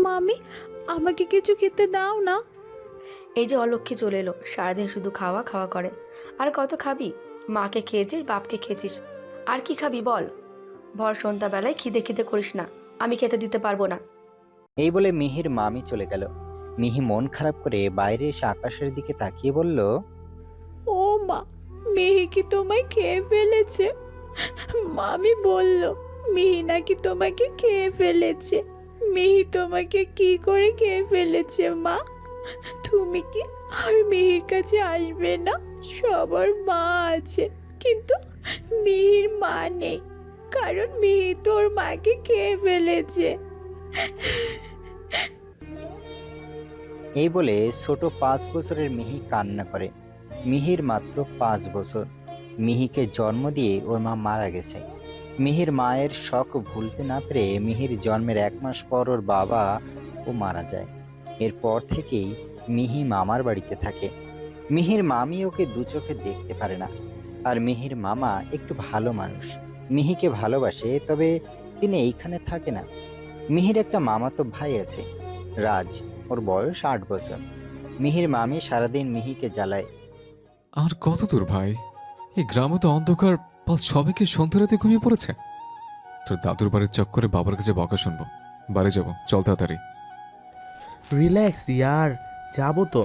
মামি, আমাকে কিছু খেতে দাও না। এই যে অলক্ষ্মী চলে এলো, সারাদিন শুধু খাওয়া খাওয়া করে। আর কত খাবি? মাকে খেয়েছিস, বাপকে খেয়েছিস, আর কি খাবি বল? ভর সন্ধ্যাবেলায় খিদে খিদে করিস না, আমি খেতে দিতে পারবো না। এই বলে মিহির মামি চলে গেল। মিহি মন খারাপ করে বাইরে এসে আকাশের দিকে তাকিয়ে বলল, ও মা, মিহি কি তোমায় খেয়ে ফেলেছে? মামি বলল মিহি নাকি তোমাকে খেয়ে ফেলেছে। মিহি তোমাকে কি করে খেয়ে ফেলেছে মা? তুমি কি আর মিহির কাছে আসবে না? সবার মা আছে, কিন্তু মিহির মা নেই, কারণ মিহি তোর মাকে খেয়ে ফেলেছে। এই বলে ছোট 5 বছরের মিহি কান্না করে। মিহির মাত্র 5 বছর। মিহিকে জন্ম দিয়ে ওর মা মারা গেছে। মিহির মায়ের শখ ভুলতে না পেরে মিহির জন্মের 1 মাস পর ওর বাবা মারা যায়। এরপর থেকেই মিহি মামার বাড়িতে থাকে। মিহির মামি ওকে দু চোখে দেখতে পারে না। আর মিহির মামা একটু ভালো মানুষ, মিহিকে ভালোবাসে, তবে তিনি এইখানে থাকে না। মিহির একটা মামাতো ভাই আছে, রাজ। ওর বয়স 8 বছর। মিহির মামি সারাদিন মিহিকে জ্বালায়। আর কত দূর ভাই? এই গ্রামে তো অন্ধকার, সবাইকে সন্ধ্যা রাতে ঘুমিয়ে পড়েছে। তোর দাদুর বাড়ির চক্করে বাবার কাছে বকা শুনবো। বাড়ি যাবো, চল তাড়াতাড়ি। রিল্যাক্স ইয়ার, যাবো তো।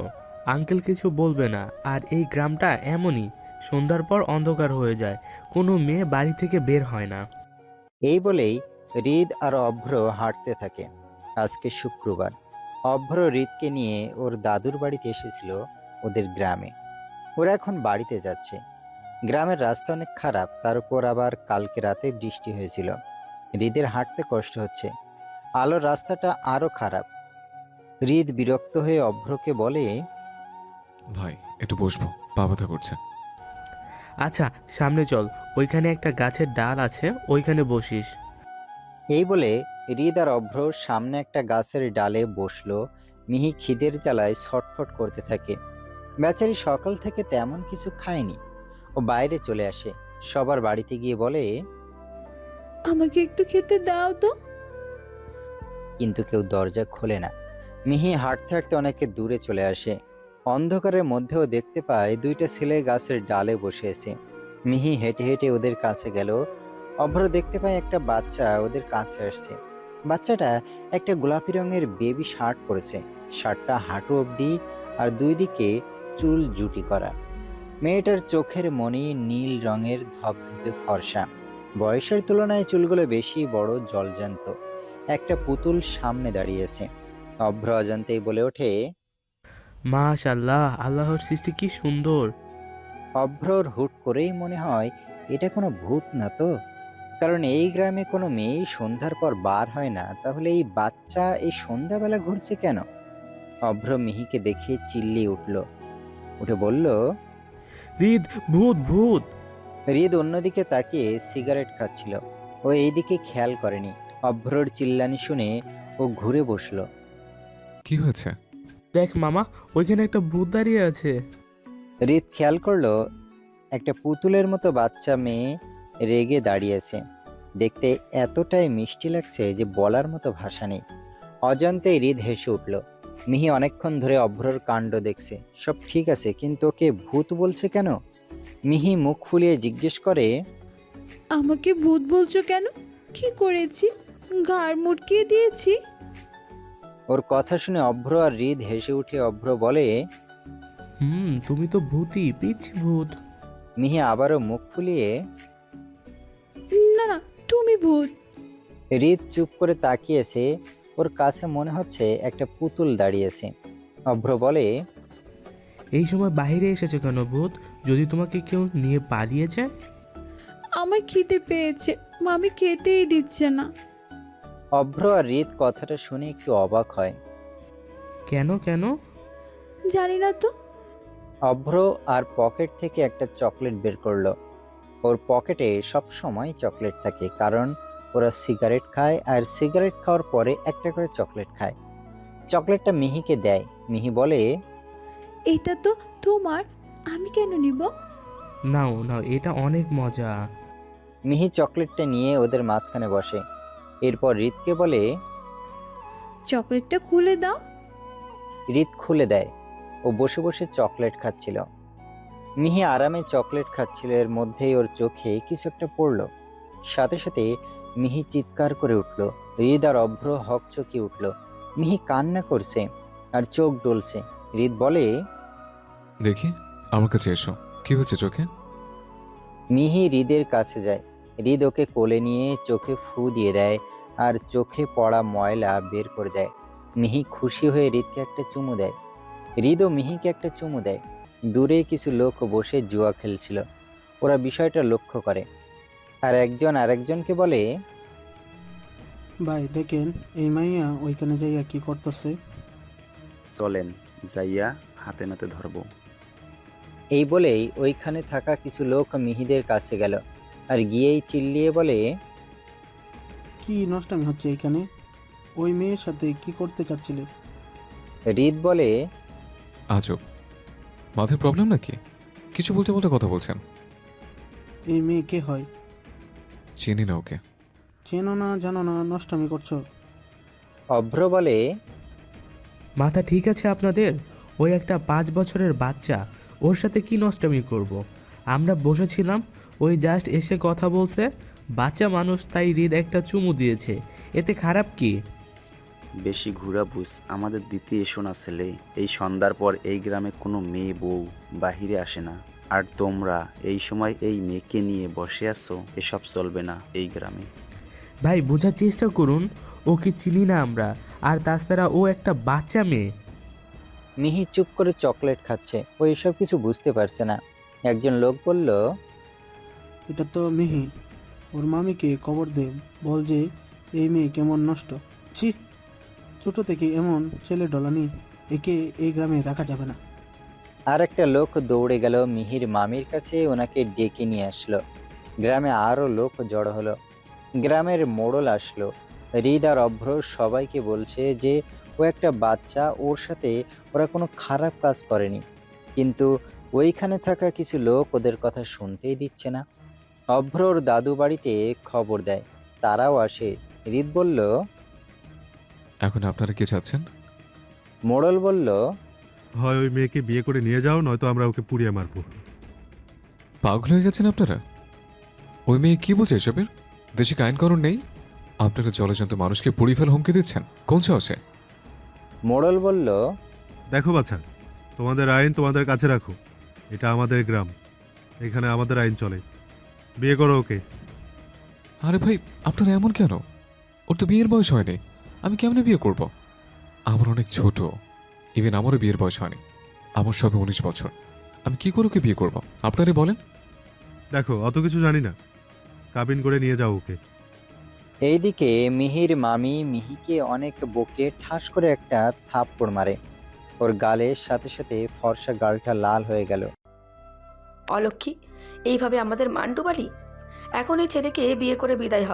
আঙ্কেল কিছু বলবে না। আর এই গ্রামটা এমনই, সন্ধ্যার পর অন্ধকার হয়ে যায়, কোনো মেয়ে বাড়ি থেকে বের হয় না। এই বলেই হৃদ আর অভ্র হাঁটতে থাকে। আজকে শুক্রবার। অভ্র হৃদকে নিয়ে ওর দাদুর বাড়িতে এসেছিল ওদের গ্রামে। ওরা এখন বাড়িতে যাচ্ছে। গ্রামের রাস্তা অনেক খারাপ, তার উপর আবার কালকে রাতে বৃষ্টি হয়েছিল। হৃদের হাঁটতে কষ্ট হচ্ছে। আলোর রাস্তাটা আরো খারাপ। হৃদ বিরক্ত হয়ে অভ্রকে বলে, ভাই একটু বসবো, পা ব্যথা করছে। আচ্ছা সামনে চল, ওইখানে একটা গাছের ডাল আছে, ওইখানে বসিস। এই বলে হৃদ আর অভ্র সামনে একটা গাছের ডালে বসলো। মিহি খিদের জ্বালায় ছটফট করতে থাকে। বেচারি সকাল থেকে তেমন কিছু খায়নি। ও বাইরে চলে আসে। সবার বাড়িতে গিয়ে বলে, আমাকে একটু খেতে দাও তো। কিন্তু কেউ দরজা খোলে না। মিহি হাঁটতে হাঁটতে অনেকে দূরে চলে আসে। অন্ধকারের মধ্যেও দেখতে পায় 2টা ছেলে গাছের ডালে বসে আছে। মিহি হেঁটে হেঁটে ওদের কাছে গেল। অভ্র দেখতে পায় একটা বাচ্চা ওদের কাছে আসছে। বাচ্চাটা একটা গোলাপি রঙের বেবি শার্ট পরেছে। শার্টটা হাঁটু অবধি, আর 2 দিকে চুল জুটি করা। মেয়েটার চোখের মনি নীল রঙের, ধপধপে ফর্সা। বয়সের তুলনায় চুলগুলো বেশি বড়, জলজান্ত। একটা পুতুল সামনে দাঁড়িয়েছে। অভ্র অজান্তেই বলে ওঠে, মাশাআল্লাহ, আল্লাহর সৃষ্টি কি সুন্দর। অভ্রর হুট করেই মনে হয় এটা কোনো ভূত না তো। কারণ এই গ্রামে কোনো মেয়েই সন্ধ্যার পর বার হয় না, তাহলে এই বাচ্চা এই সন্ধ্যাবেলা ঘুরছে কেন? অভ্র মিহিকে দেখে চিল্লিয়ে উঠে বলল, হৃদ, ভূত ভূত। হৃদ অন্যদিকে তাকিয়ে সিগারেট খাচ্ছিল। ও এইদিকে খেয়াল করেনি। অভ্রর চিল্লানি শুনে ও ঘুরে বসলো। কি হয়েছে? দেখ মামা, ওইখানে একটা ভূত দাঁড়িয়ে আছে। হৃদ খেয়াল করলো একটা পুতুলের মতো বাচ্চা মেয়ে রেগে দাঁড়িয়েছে। দেখতে এতটাই মিষ্টি লাগছে যে বলার মতো ভাষা নেই। অজান্তেই হৃদ হেসে উঠল। মিহি অনেকক্ষণ ধরে অভ্রর কাণ্ড দেখছে। সব ঠিক আছে, কিন্তু ওকে ভূত বলছে কেন? মিহি মুখ ফুলিয়ে জিজ্ঞেস করে, আমাকে ভূত বলছো কেন? কি করেছি? ঘাড় মুটকিয়ে দিয়েছি? ওর কথা শুনে অভ্র আর হৃদ হেসে উঠে অভ্র বলে, তুমি তো ভূতই, পিচ্ছি ভূত। মিহি আবারও মুখ ফুলিয়ে। না না, তুমি ভূত। হৃদ চুপ করে তাকিয়েছে। ওর কাছে মনে হচ্ছে একটা পুতুল দাঁড়িয়েছে। অভ্র বলে, এই সময় বাইরে এসেছে কেন ভূত? যদি তোমাকে কেউ নিয়ে পালিয়ে যায়? আমার খিদে পেয়েছে, মামি খেতেই দিচ্ছে না। অভ্র আর হৃদ কথাটা শুনে একটু অবাক হয়। কেন কেন? জানি না তো। অভ্র আর পকেট থেকে একটা চকলেট বের করলো। ওর পকেটে সব সময় চকলেট থাকে, কারণ ওরা সিগারেট খায়, আর সিগারেট খাওয়ার পরে একটা করে চকলেট খায়। চকলেটটা মিহিকে দেয়। মিহি বলে, এটা তো তোমার, আমি কেন নিব? নাও নাও, এটা অনেক মজা। মিহি চকলেটটা নিয়ে ওদের মাঝখানে বসে। এরপর হৃদকে বলে, চকলেটটা খুলে দাও। হৃদ খুলে দেয়। ও বসে বসে চকলেট খাচ্ছিল। মিহি আরামে চকলেট খাচ্ছিল, এর মধ্যেই ওর চোখে কিছু একটা পড়ল। সাথে সাথে মিহি চিৎকার করে উঠল। হৃদ আর অভ্র হকচকিয়ে উঠল। মিহি কান্না করছে আর চোখ ডলছে। হৃদ বলে, দেখি, আমার কাছে এসো। কি হচ্ছে চোখে? মিহি হৃদের কাছে যায়। হৃদ ওকে কোলে নিয়ে চোখে ফু দিয়ে দেয় আর চোখে পড়া ময়লা বের করে দেয়। মিহি খুশি হয়ে হৃদকে একটা চুমু দেয়। হৃদও মিহিকে একটা চুমু দেয়। দূরে কিছু লোক বসে জুয়া খেলছিল। ওরা বিষয়টা লক্ষ্য করে আর একজন আরেকজনকে বলে, ভাই দেখেন এই মাইয়া ওইখানে যাইয়া কি করতেছে। চলেন যাইয়া হাতে নাতে ধরবো। এই বলেই ওইখানে থাকা কিছু লোক মিহিদের কাছে গেল আর গিয়েই চিল্লিয়ে বলে, কি নষ্টামি হচ্ছে এইখানে? ওই মেয়ের সাথে কি করতে চাচ্ছিলে? হৃদ বলে, আজব, মাথায় প্রবলেম নাকি? কিছু বলতে বলতে কথা বলছেন। এই মেয়ে কে হয়? চিনি না ওকে। চেনো না জানো না নষ্টামি করছো? অভ্র বলে, মাথা ঠিক আছে আপনাদের? ওই একটা 5 বছরের বাচ্চা, ওর সাথে কি নষ্টামি করব। আমরা বসেছিলাম, ওই জাস্ট এসে কথা বলছে। বাচ্চা মানুষ, তাই হৃদ একটা চুমু দিয়েছে, এতে খারাপ কি? বেশি ঘুরা বুঝ আমাদের দিতে এসো না ছেলে। এই সন্ধ্যার পর এই গ্রামে কোনো মেয়ে বউ বাহিরে আসে না। আর তোমরা এই সময় এই মেয়েকে নিয়ে বসে আছো, এসব চলবে না এই গ্রামে। ভাই বোঝার চেষ্টা করুন, ওকে চিনি না আমরা। আর তাছাড়া ও একটা বাচ্চা মেয়ে। মিহি চুপ করে চকলেট খাচ্ছে। ও এসব কিছু বুঝতে পারছে না। একজন লোক বলল, এটা তো মেহি। ওর মামিকে খবর দে, বল যে এই মেয়ে কেমন নষ্ট। ছি, ছোট থেকে এমন ছেলে ডলানি, একে এই গ্রামে রাখা যাবে না। আর একটা লোক দৌড়ে গেল মিহির মামির কাছে, ওনাকে ডেকে নিয়ে আসলো। গ্রামে আরো লোক জড়ো হলো। গ্রামের মোড়ল আসলো। হৃদ আর অভ্র সবাইকে বলছে যে ও একটা বাচ্চা, ওর সাথে ওরা কোনো খারাপ কাজ করেনি। কিন্তু ওইখানে থাকা কিছু লোক ওদের কথা শুনতেই দিচ্ছে না। অভ্রর দাদু বাড়িতে খবর দেয়, তারাও আসে। হৃদ বলল, এখন আপনারা কি চাচ্ছেন? মোড়ল বলল, হয় ওই মেয়েকে বিয়ে করে নিয়ে যাও, নয়তো আমরা ওকে পুড়িয়ে মারবো। পাগল হয়ে গেছেন আপনারা? ওই মেয়ে কি বলছে এসবের? দেশে আইন কানুন নেই? আপনারা জলজন্ত মানুষকে পুড়িয়ে ফেল হুমকি দিচ্ছেন কোন সাহসে? মোড়ল বলল, দেখো বাছা, তোমাদের আইন তোমাদের কাছে রাখো। এটা আমাদের গ্রাম, এখানে আমাদের আইন চলে। বিয়ে করো ওকে। আরে ভাই, আপনারা এমন কেন? ওর তো বিয়ের বয়স হয়নি। আমি কেমনে বিয়ে করব? আমার অনেক ছোট। ইভেন আমারও বিয়ের বয়স হয়নি। আমার সবে 19 বছর। আমি কি করে ওকে বিয়ে করব? আপনারাই বলেন। দেখো অত কিছু জানি না, কাবিন করে নিয়ে যাও ওকে। এইদিকে মিহির মামি মিহিকে অনেক বকে ঠাস করে একটা থাপ্পড় মারে। ওর গালের সাথে সাথে ফর্সা গালটা লাল হয়ে গেল। অলক্ষী, এইভাবে আমাদের মান ডুবালি? এখন এই ছেলেকে বিয়ে করে বিদায় হ।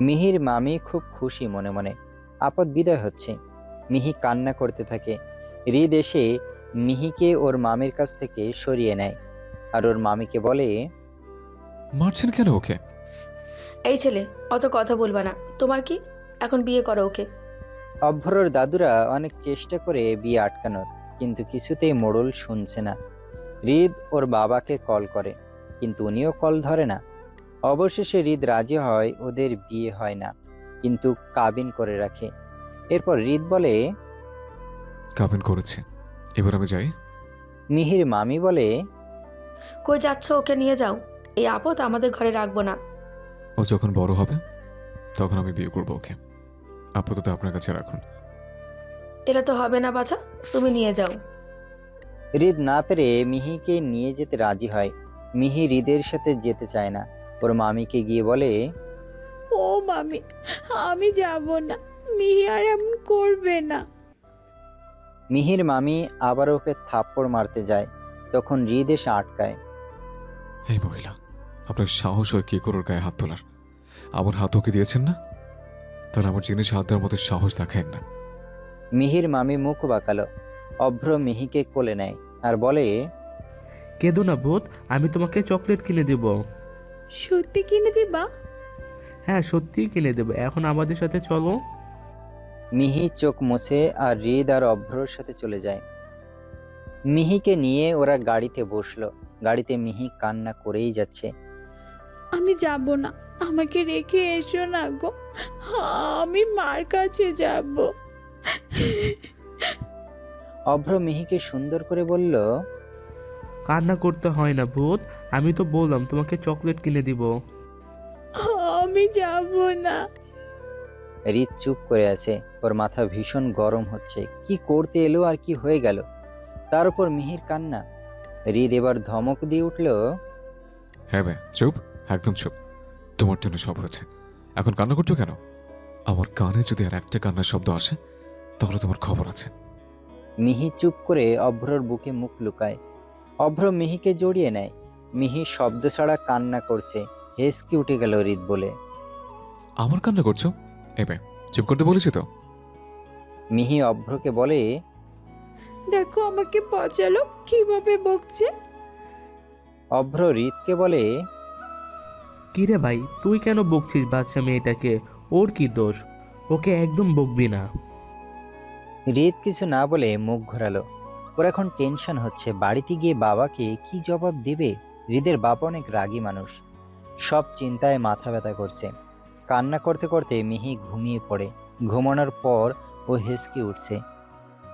মিহির মামি খুব খুশি মনে মনে। আপদ বিদায় হচ্ছে। মিহি কান্না করতে থাকে। হৃদ এসে মিহিকে ওর মামির কাছ থেকে সরিয়ে নেয় আর ওর মামিকে বলে, মারছেন কেন ওকে? এই ছেলে, অত কথা বলবা না। তোমার কি? এখন বিয়ে করো ওকে। অভ্রর দাদুরা অনেক চেষ্টা করে বিয়ে আটকানোর, কিন্তু কিছুতেই মোড়ল শুনছে না। হৃদ ওর বাবাকে কল করে, কিন্তু উনিও কল ধরে না। অবশেষে হৃদ রাজি হয়, ওদের বিয়ে হয় না, কিন্তু কাবিন করে রাখে। এরপর হৃদ বলে, কাবিন করেছে, এবার আমি যাই। মিহির মামি বলে, কই যাচ্ছ? ওকে নিয়ে যাও। এই আপদ আমাদের ঘরে রাখবো না। ও যখন বড় হবে তখন আমি বিয়ে করবো ওকে। আপাতত আপনার কাছে রাখুন। এটা তো হবে না বাছা, তুমি নিয়ে যাও। হৃদ না পেরে মিহিকে নিয়ে যেতে রাজি হয়। মিহি হৃদের সাথে যেতে চায় না। ওর মামিকে গিয়ে বলে, ও মামি, আমি যাব না। মিহি আর এমন করবে না। মিহির মামি আবার ওকে থাপ্পড় মারতে যায়, তখন হৃদ এসে আটকায়। এই মহিলা, আপনার সাহস হয় কি করে ওর গায়ে হাত তোলার? আমার হাত ওকে দিয়েছেন না? তাহলে আমার জিনিস হাত দেওয়ার মতো সাহস দেখায় না। মিহির মামি মুখ বাঁকালো। অভ্র মিহিকে কোলে নেয় আর বলে, কেঁদো না বোধ, আমি তোমাকে চকলেট কিনে দেব। সত্যি কিনে দিবা? হ্যাঁ, সত্যিই কিনে দেবো। এখন আমাদের সাথে চলো। মিহি চোখ মুছে আর হৃদ আর অভ্রর সাথে চলে যায়। মিহিকে নিয়ে ওরা গাড়িতে বসলো। গাড়িতে মিহি কান্না করেই যাচ্ছে। আমি যাব না, আমাকে রেখে এসো না গো, আমি মার কাছে যাব। অভ্র মিহিকে সুন্দর করে বলল, কান্না করতে হয় না ভূত, আমি তো বললাম তোমাকে চকলেট কিনে দিব। আমি যাব না। হৃদ চুপ করে আছে। ওর মাথা ভীষণ গরম হচ্ছে। কি করতে এলো আর কি হয়ে গেল। তার উপর মিহির কান্না। হৃদ এবার ধমক দিয়ে উঠল, হ্যাঁ ভাই, চুপ, একদম চুপ। তোমার জন্য সব হয়েছে, এখন কান্না করছো কেন? আমার কানে যদি আর একটা কান্নার শব্দ আসে তাহলে তোমার খবর আছে। মিহি চুপ করে অভ্রর বুকে মুখ লুকায়। অভ্র মিহিকে জড়িয়ে নেয়। মিহি শব্দ ছাড়া কান্না করছে। হেসকি উঠে গেল হৃদ বলে। আমার কান্না করছো? এবে চুপ করতে বলেছি তো। মিহি অভ্রকে বলে, দেখো আমাকে পচালো কিভাবে বকছে। অভ্র হৃদকে বলে, কিরে ভাই, তুই কেন বকছিস বাচ্চা মেয়েটাকে? ওর কি দোষ? ওকে একদম বকবি না। হৃদ কিছু না বলে মুখ ঘোরালো। ওর এখন টেনশন হচ্ছে বাড়িতে গিয়ে বাবাকে কি জবাব দেবে। হৃদের বাবা অনেক রাগী মানুষ। সব চিন্তায় মাথা ব্যথা করছে। কান্না করতে করতে মিহি ঘুমিয়ে পড়ে। ঘুমানোর পর ও হেসকে উঠছে।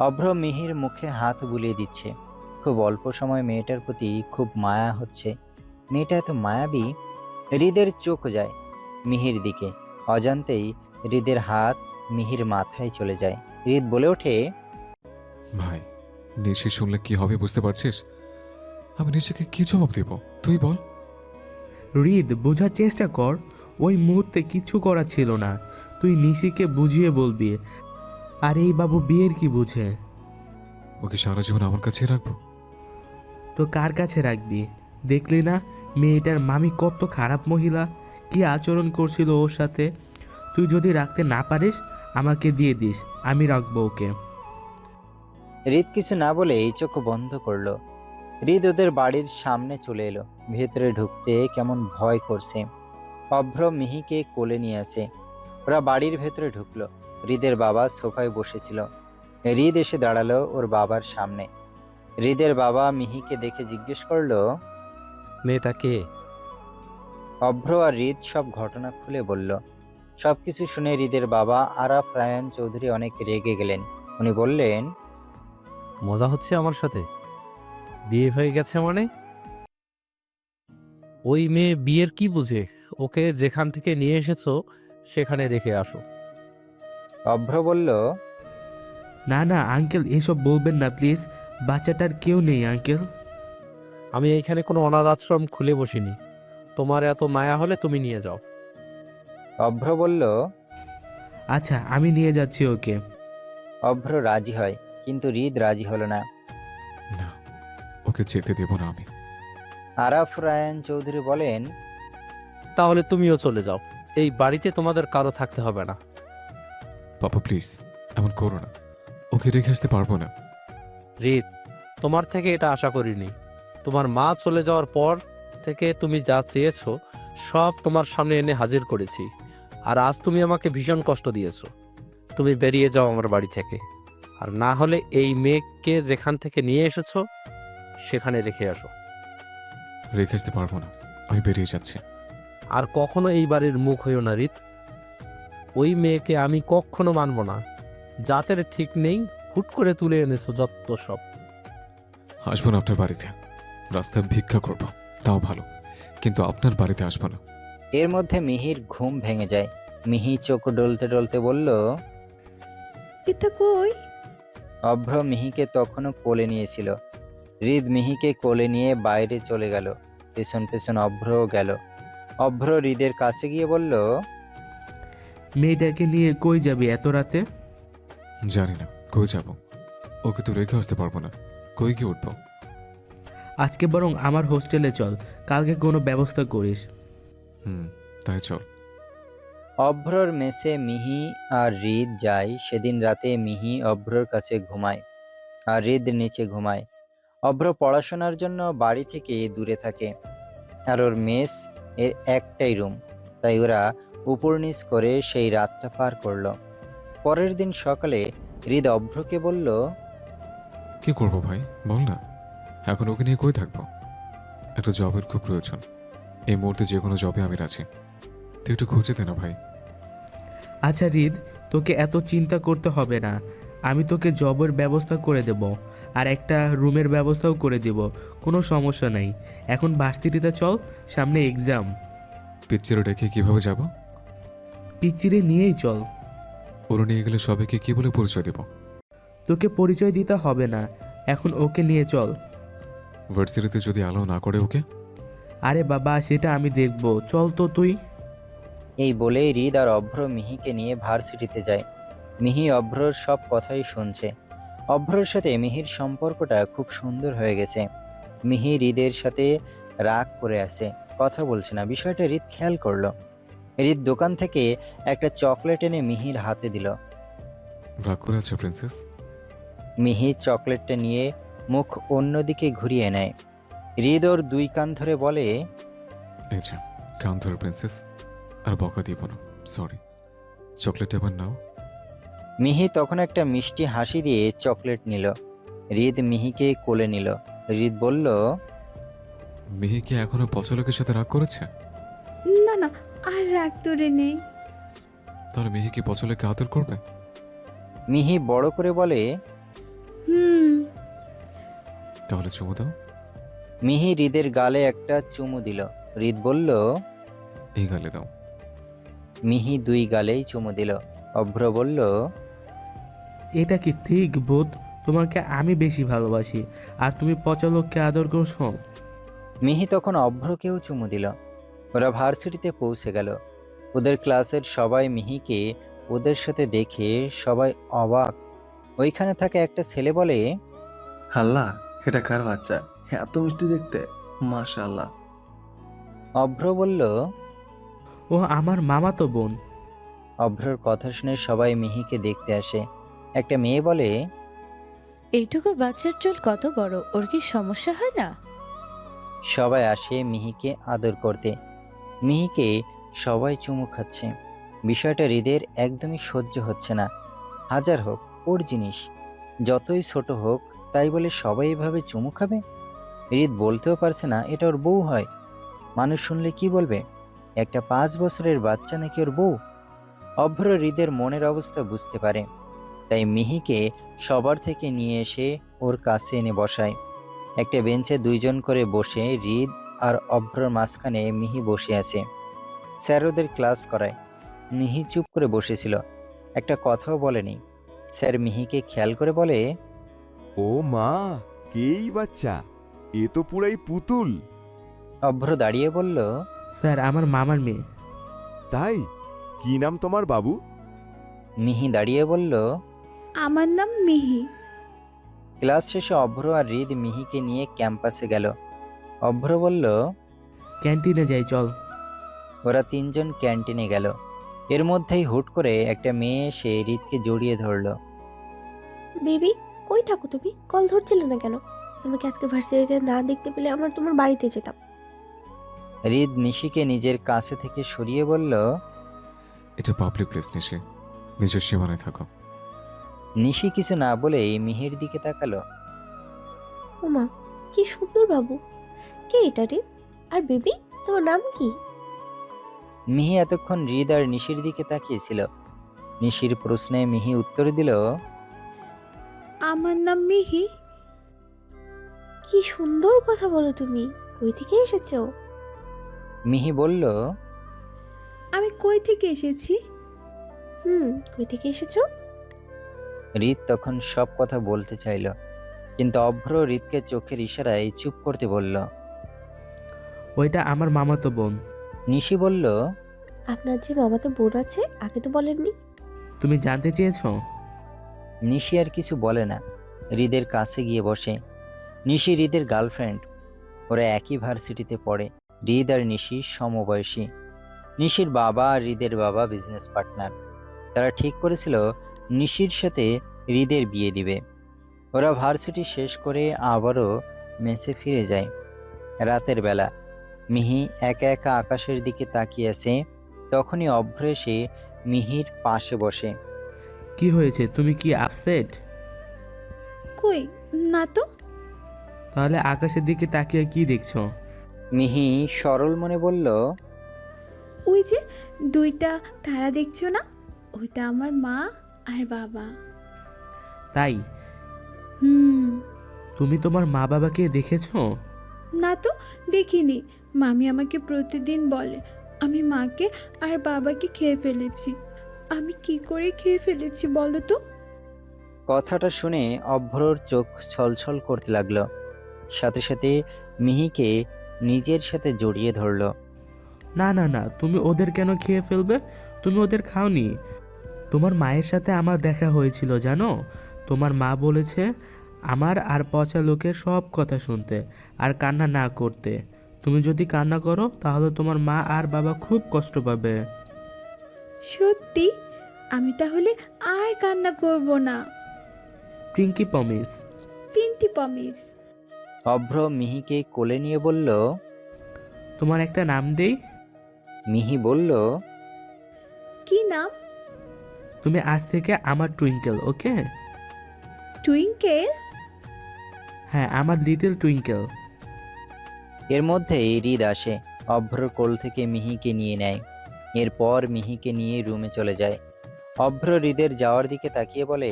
অভ্র মিহির মুখে হাত বুলিয়ে দিচ্ছে। খুব অল্প সময় মেয়েটার প্রতি খুব মায়া হচ্ছে। মেয়েটা এত মায়াবী। হৃদের চোখ যায় মিহির দিকে। অজান্তেই হৃদের হাত মিহির মাথায় চলে যায়। হৃদ বলে ওঠে, ভাই, নিশি শুনলে কি হবে বুঝতে পারছিস? আমি নিশিকে কি জবাব দেব তুই বল। হৃদ, বোঝার চেষ্টা কর। ওই মুহূর্তে কিচ্ছু করা ছিল না। তুই নিশিকে বুঝিয়ে বলবি। আর এই বাবু বিয়ের কি বুঝে? ওকে সারা জীবন আমার কাছে রাখবো? তো কার কাছে রাখবি? দেখলি না মেয়েটার মামি কত খারাপ মহিলা, কি আচরণ করছিল ওর সাথে। তুই যদি রাখতে না পারিস আমাকে দিয়ে দিস, আমি রাখবো ওকে। হৃদ কিছু না বলে চোখ বন্ধ করলো। হৃদ ওদের বাড়ির সামনে চলে এলো। ভেতরে ঢুকতে কেমন ভয় করছে। অভ্র মিহিকে কোলে নিয়ে আসে। ওরা বাড়ির ভেতরে ঢুকলো। হৃদের বাবা সোফায় বসেছিল। হৃদ এসে দাঁড়ালো ওর বাবার সামনে। হৃদের বাবা মিহিকে দেখে জিজ্ঞেস করলো, মেয়েটা কে? অভ্র আর হৃদ সব ঘটনা খুলে বলল। সবকিছু শুনে হৃদের বাবা আরাফ রায়ান চৌধুরী অনেক রেগে গেলেন। উনি বললেন, মজা হচ্ছে আমার সাথে? বিয়ে হয়ে গেছে মানে? ওই মেয়ে বিয়ের কি বুঝে? ওকে যেখান থেকে নিয়ে এসেছো সেখানে রেখে আসো। অভ্র বলল, না না আঙ্কেল, এসব বলবেন না প্লিজ। বাচ্চাটার কেউ নেই আঙ্কেল। আমি এইখানে কোনো অনাথ আশ্রম খুলে বসিনি। তোমার এত মায়া হলে তুমি নিয়ে যাও। অভ্র বলল। আচ্ছা, আমি নিয়ে যাচ্ছি ওকে। অভ্র রাজি হয়, কিন্তু হৃদ রাজি হলো না। না, ওকে যেতে দেব না আমি। আরাফ রায়ান চৌধুরী বলেন, তাহলে তুমিও চলে যাও। এই বাড়িতে তোমাদের কারো থাকতে হবে না। পাপা প্লিজ, এমন করো না। ওকে রেখে আসতে পারবো না। রিত, তোমার থেকে এটা আশা করিনি। তোমার মা চলে যাওয়ার পর থেকে তুমি যা চেয়েছো সব তোমার সামনে এনে হাজির করেছি। আর আজ তুমি আমাকে ভীষণ কষ্ট দিয়েছো। তুমি বেরিয়ে যাও আমার বাড়ি থেকে। আর না হলে এই মেয়েকে যেখান থেকে নিয়ে এসেছো সেখানে রেখে আসো। রেখে আসতে পারবো না, আমি বেরিয়ে যাচ্ছি। আর কখনো এই বাড়ির মুখ হইও না রিত। ওই মেয়েকে আমি কখনো মানব না। জাতের ঠিক নেই, হুট করে তুলে এনেছো যত সব। আসবো না আপনার বাড়িতে। রাস্তায় ভিক্ষা করবো তাও ভালো, কিন্তু আপনার বাড়িতে আসবো না। এর মধ্যে মিহির ঘুম ভেঙে যায়। মিহি চোখ ডলতে ডলতে বলল, এটা কই? অভ্র মিহিকে তখনও কোলে নিয়েছিল। হৃদ মিহিকে কোলে নিয়ে বাইরে চলে গেল। পেছন পেছন অভ্রও গেল। অভ্র হৃদের কাছে গিয়ে বলল, মেয়েটাকে নিয়ে কই যাবি এত রাতে? জানি না কই যাব। ওকে তো রেখে আসতে পারবো না। কই গিয়ে উঠবো? আজকে বরং আমার হোস্টেলে চল, কালকে কোনো ব্যবস্থা করিস। তাই চল। অভ্রর মেসে মিহি আর হৃদ যায়। সেদিন রাতে মিহি অভ্রর কাছে ঘুমায় আর হৃদ নিচে ঘুমায়। অভ্র পড়াশোনার জন্য বাড়ি থেকে দূরে থাকে আর ওর মেস এর একটাই রুম, তাই ওরা উপর নিচ করে সেই রাতটা পার করলো। পরের দিন সকালে হৃদ অভ্রকে বলল, কি করবো ভাই বল না, এখন ওকে নিয়ে কই থাকবো? একটা জবের খুব প্রয়োজন, এই মুহূর্তে যে কোনো জবে আমি আছি, তুই একটু খুঁজে দে না ভাই। আচ্ছা রিদ, তোকে এত চিন্তা করতে হবে না, আমি তোকে জবের ব্যবস্থা করে দেব, আর একটা রুমের ব্যবস্থাও করে দেব, কোনো সমস্যা নেই। এখন ভার্সিটিতে চল, সামনে এক্সাম। পিচ্চিরে ডেকে কিভাবে যাব? পিচ্চিরে নিয়েই চল। ওরা নিয়ে গেলে সবাইকে কি বলে পরিচয় দেব? তোকে পরিচয় দিতে হবে না, এখন ওকে নিয়ে চল। ভার্সিটিতে যদি অ্যালাউ না করে ওকে? আরে বাবা, সেটা আমি দেখব, চল তো তুই। এই বলে হৃদ আর অভ্র মিহিকে নিয়ে ভার্সিটিতে যায়। মিহি অভ্রর সব কথাই শুনছে। অভ্রর সাথে মিহির সম্পর্কটা খুব সুন্দর হয়ে গেছে। মিহি হৃদের সাথে রাগ করে আছে, কথা বলছে না। বিষয়টা হৃদ খেয়াল করলো। হৃদ দোকান থেকে একটা চকলেট এনে মিহির হাতে দিল। রাগ করে আছে প্রিন্সেস? মিহি চকলেটটা নিয়ে মুখ অন্যদিকে ঘুরিয়ে নেয়। হৃদ ওর দুই কান ধরে বলে, এই যে কান ধরো প্রিন্সেস, আর বকা দিব না, সরি। চকলেট এবার নাও। মিহি তখন একটা মিষ্টি হাসি দিয়ে চকলেট নিল। হৃদ মিহিকে কোলে নিল। হৃদ বলল, মিহি কি এখনো পচলকের সাথে রাগ করেছে? না না, আর রাগ তোরে নেই। তাহলে মিহি কি পচলকে আদর করবে? মিহি বড় করে বলে, হুম। তাহলে চুমু দাও। মিহি হৃদের গালে একটা চুমু দিল। হৃদ বলল, এই গালে দাও। মিহি দুই গালেই চুমু দিল। অভ্র বলল, এটা কি ঠিক বোধ? তোমাকে আমি বেশি ভালোবাসি, আর তুমি পচা লোককে আদর করছো। মিহি তখন অভ্রকেও চুমু দিল। ওরা ভার্সিটিতে পৌঁছে গেল। ওদের ক্লাসের সবাই মিহিকে ওদের সাথে দেখে সবাই অবাক। ওইখানে থাকা একটা ছেলে বলে, আল্লাহ, এটা কার বাচ্চা? এত মিষ্টি দেখতে, মাশাআল্লাহ। অভ্র বলল। ও আমার মামাতো বোন। অভ্রর কথা শুনে সবাই মিহিকে দেখতে আসে। একটা মেয়ে বলে, এইটুকু বাচ্চার চুল কত বড়, ওর কি সমস্যা হয় না? সবাই আসে মিহিকে আদর করতে। মিহিকে সবাই চুমু খাচ্ছে। বিষয়টা হৃদের একদমই সহ্য হচ্ছে না। হাজার হোক ওর জিনিস, যতই ছোট হোক, তাই বলে সবাই এভাবে চুমু খাবে? হৃদ বলতেও পারছে না এটা ওর বউ হয়। মানুষ শুনলে কি বলবে, একটা 5 বছরের বাচ্চা নাকি ওর বউ? অভ্র হৃদের মনের অবস্থা বুঝতে পারে, তাই মিহিকে সবার থেকে নিয়ে এসে ওর কাছে এনে বসায়। একটা বেঞ্চে দুইজন করে বসে হৃদ আর অভ্রর মাঝখানে মিহি বসে আছে। স্যার ওদের ক্লাস করায়। মিহি চুপ করে বসেছিল, একটা কথাও বলেনি। স্যার মিহিকে খেয়াল করে বলে, ও মা, কেই বাচ্চা, এ তো পুরাই পুতুল। অভ্র দাঁড়িয়ে বলল, স্যার, আমার মামার মেয়ে। তাই? কি নাম তোমার বাবু? মিহি দাঁড়িয়ে বলল, আমার নাম মিহি। ক্লাস শেষে অভ্র আর হৃদ মিহিকে নিয়ে ক্যাম্পাসে গেল। অভ্র বলল, ক্যান্টিনে যাই চল। ওরা তিনজন ক্যান্টিনে গেল। এর মধ্যেই হুট করে একটা মেয়ে এসে হৃদকে জড়িয়ে ধরল। বেবি, কই থাকো তুমি? কল ধরছিলে না কেন? তোমাকে আজকে ভার্সিটিতে না দেখতে পেলে আমরা তোমার বাড়িতে যেতাম। হৃদ নিশিকে নিজের কাছে থেকে সরিয়ে বলল, এটা পাবলিক প্লেস নিশি, নিজের সীমানায় থাকো। নিশি কিছু না বলেই মিহির দিকে তাকালো। ওমা, কি সুন্দর বাবু! কে এটা রে? আর বেবি, তোমার নাম কি? মিহি এতক্ষণ হৃদ আর নিশির দিকে তাকিয়েছিল। নিশির প্রশ্নে মিহি উত্তর দিল, আমার নাম মিহি। কি সুন্দর কথা বলো তুমি! কই থেকে এসেছো? মিহি বলল, আমি কই থেকে এসেছি? কই থেকে এসেছো? হৃদ তখন সব কথা বলতে চাইল, কিন্তু অভ্র হৃদকে চোখের ইশারায় চুপ করতে বলল। ওইটা আমার মামাতো বোন। নিশি বলল, আপনার যে মামাতো বোন আছে, আগে তো বলেননি। তুমি জানতে চেয়েছো? নিশি আর কিছু বলে না, হৃদের কাছে গিয়ে বসে। নিশি হৃদের গার্লফ্রেন্ড। ওরা একই ভার্সিটিতে পড়ে। হৃদ আর নিশি সমবয়সী। নিশির বাবা আর হৃদের বাবা বিজনেস পার্টনার। তারা ঠিক করেছিল নিশির সাথে হৃদের বিয়ে দিবে। ওরা ভার্সিটি শেষ করে আবারও মেসে ফিরে যায়। রাতের বেলা মিহি একা একা আকাশের দিকে তাকিয়ে আছে। তখনই অভ্র এসে মিহির পাশে বসে। কি হয়েছে, তুমি কি আপসেট? কই না তো। তাহলে আকাশের দিকে তাকিয়ে কি দেখছো? মিহি সরল মনে বলল, ওই যে দুইটা তারা দেখছো না, ওইটা আমার মা আর বাবা। তাই? হুম। তুমি তোমার মা বাবাকে দেখেছো? না তো, দেখিনি। মামি আমাকে প্রতিদিন বলে আমি মাকে আর বাবাকে খেয়ে ফেলেছি। আমি কি করে খেয়ে ফেলেছি বলো তো? কথাটা শুনে অভ্রর চোখ ছলছল করতে লাগলো। সাথে সাথে মিহিকে নিজের সাথে জড়িয়ে ধরলো। না না না, তুমি ওদের কেন খেয়ে ফেলবে? তুমি ওদের খাওনি। তোমার মায়ের সাথে আমার দেখা হয়েছিল জানো। তোমার মা বলেছে আমার আর পচা লোকের সব কথা শুনতে আর কান্না না করতে। তুমি যদি কান্না করো তাহলে তোমার মা আর বাবা খুব কষ্ট পাবে। সত্যি? আমি তাহলে আর কান্না করব না। Pinky promise. Pinky promise. Abhra মিহিকে কোলে নিয়ে বলল, তোমার একটা নাম দেই? মিহি বলল, কি নাম? তুমি আজ থেকে আমার টুইঙ্কেল, ওকে? টুইঙ্কেল? হ্যাঁ, আমার লিটল টুইঙ্কেল। এর মধ্যে হৃদ আসে। অভ্রর কোল থেকে মিহিকে নিয়ে নেয়। এরপর মিহিকে নিয়ে রুমে চলে যায়। অভ্র হৃদের যাওয়ার দিকে তাকিয়ে বলে,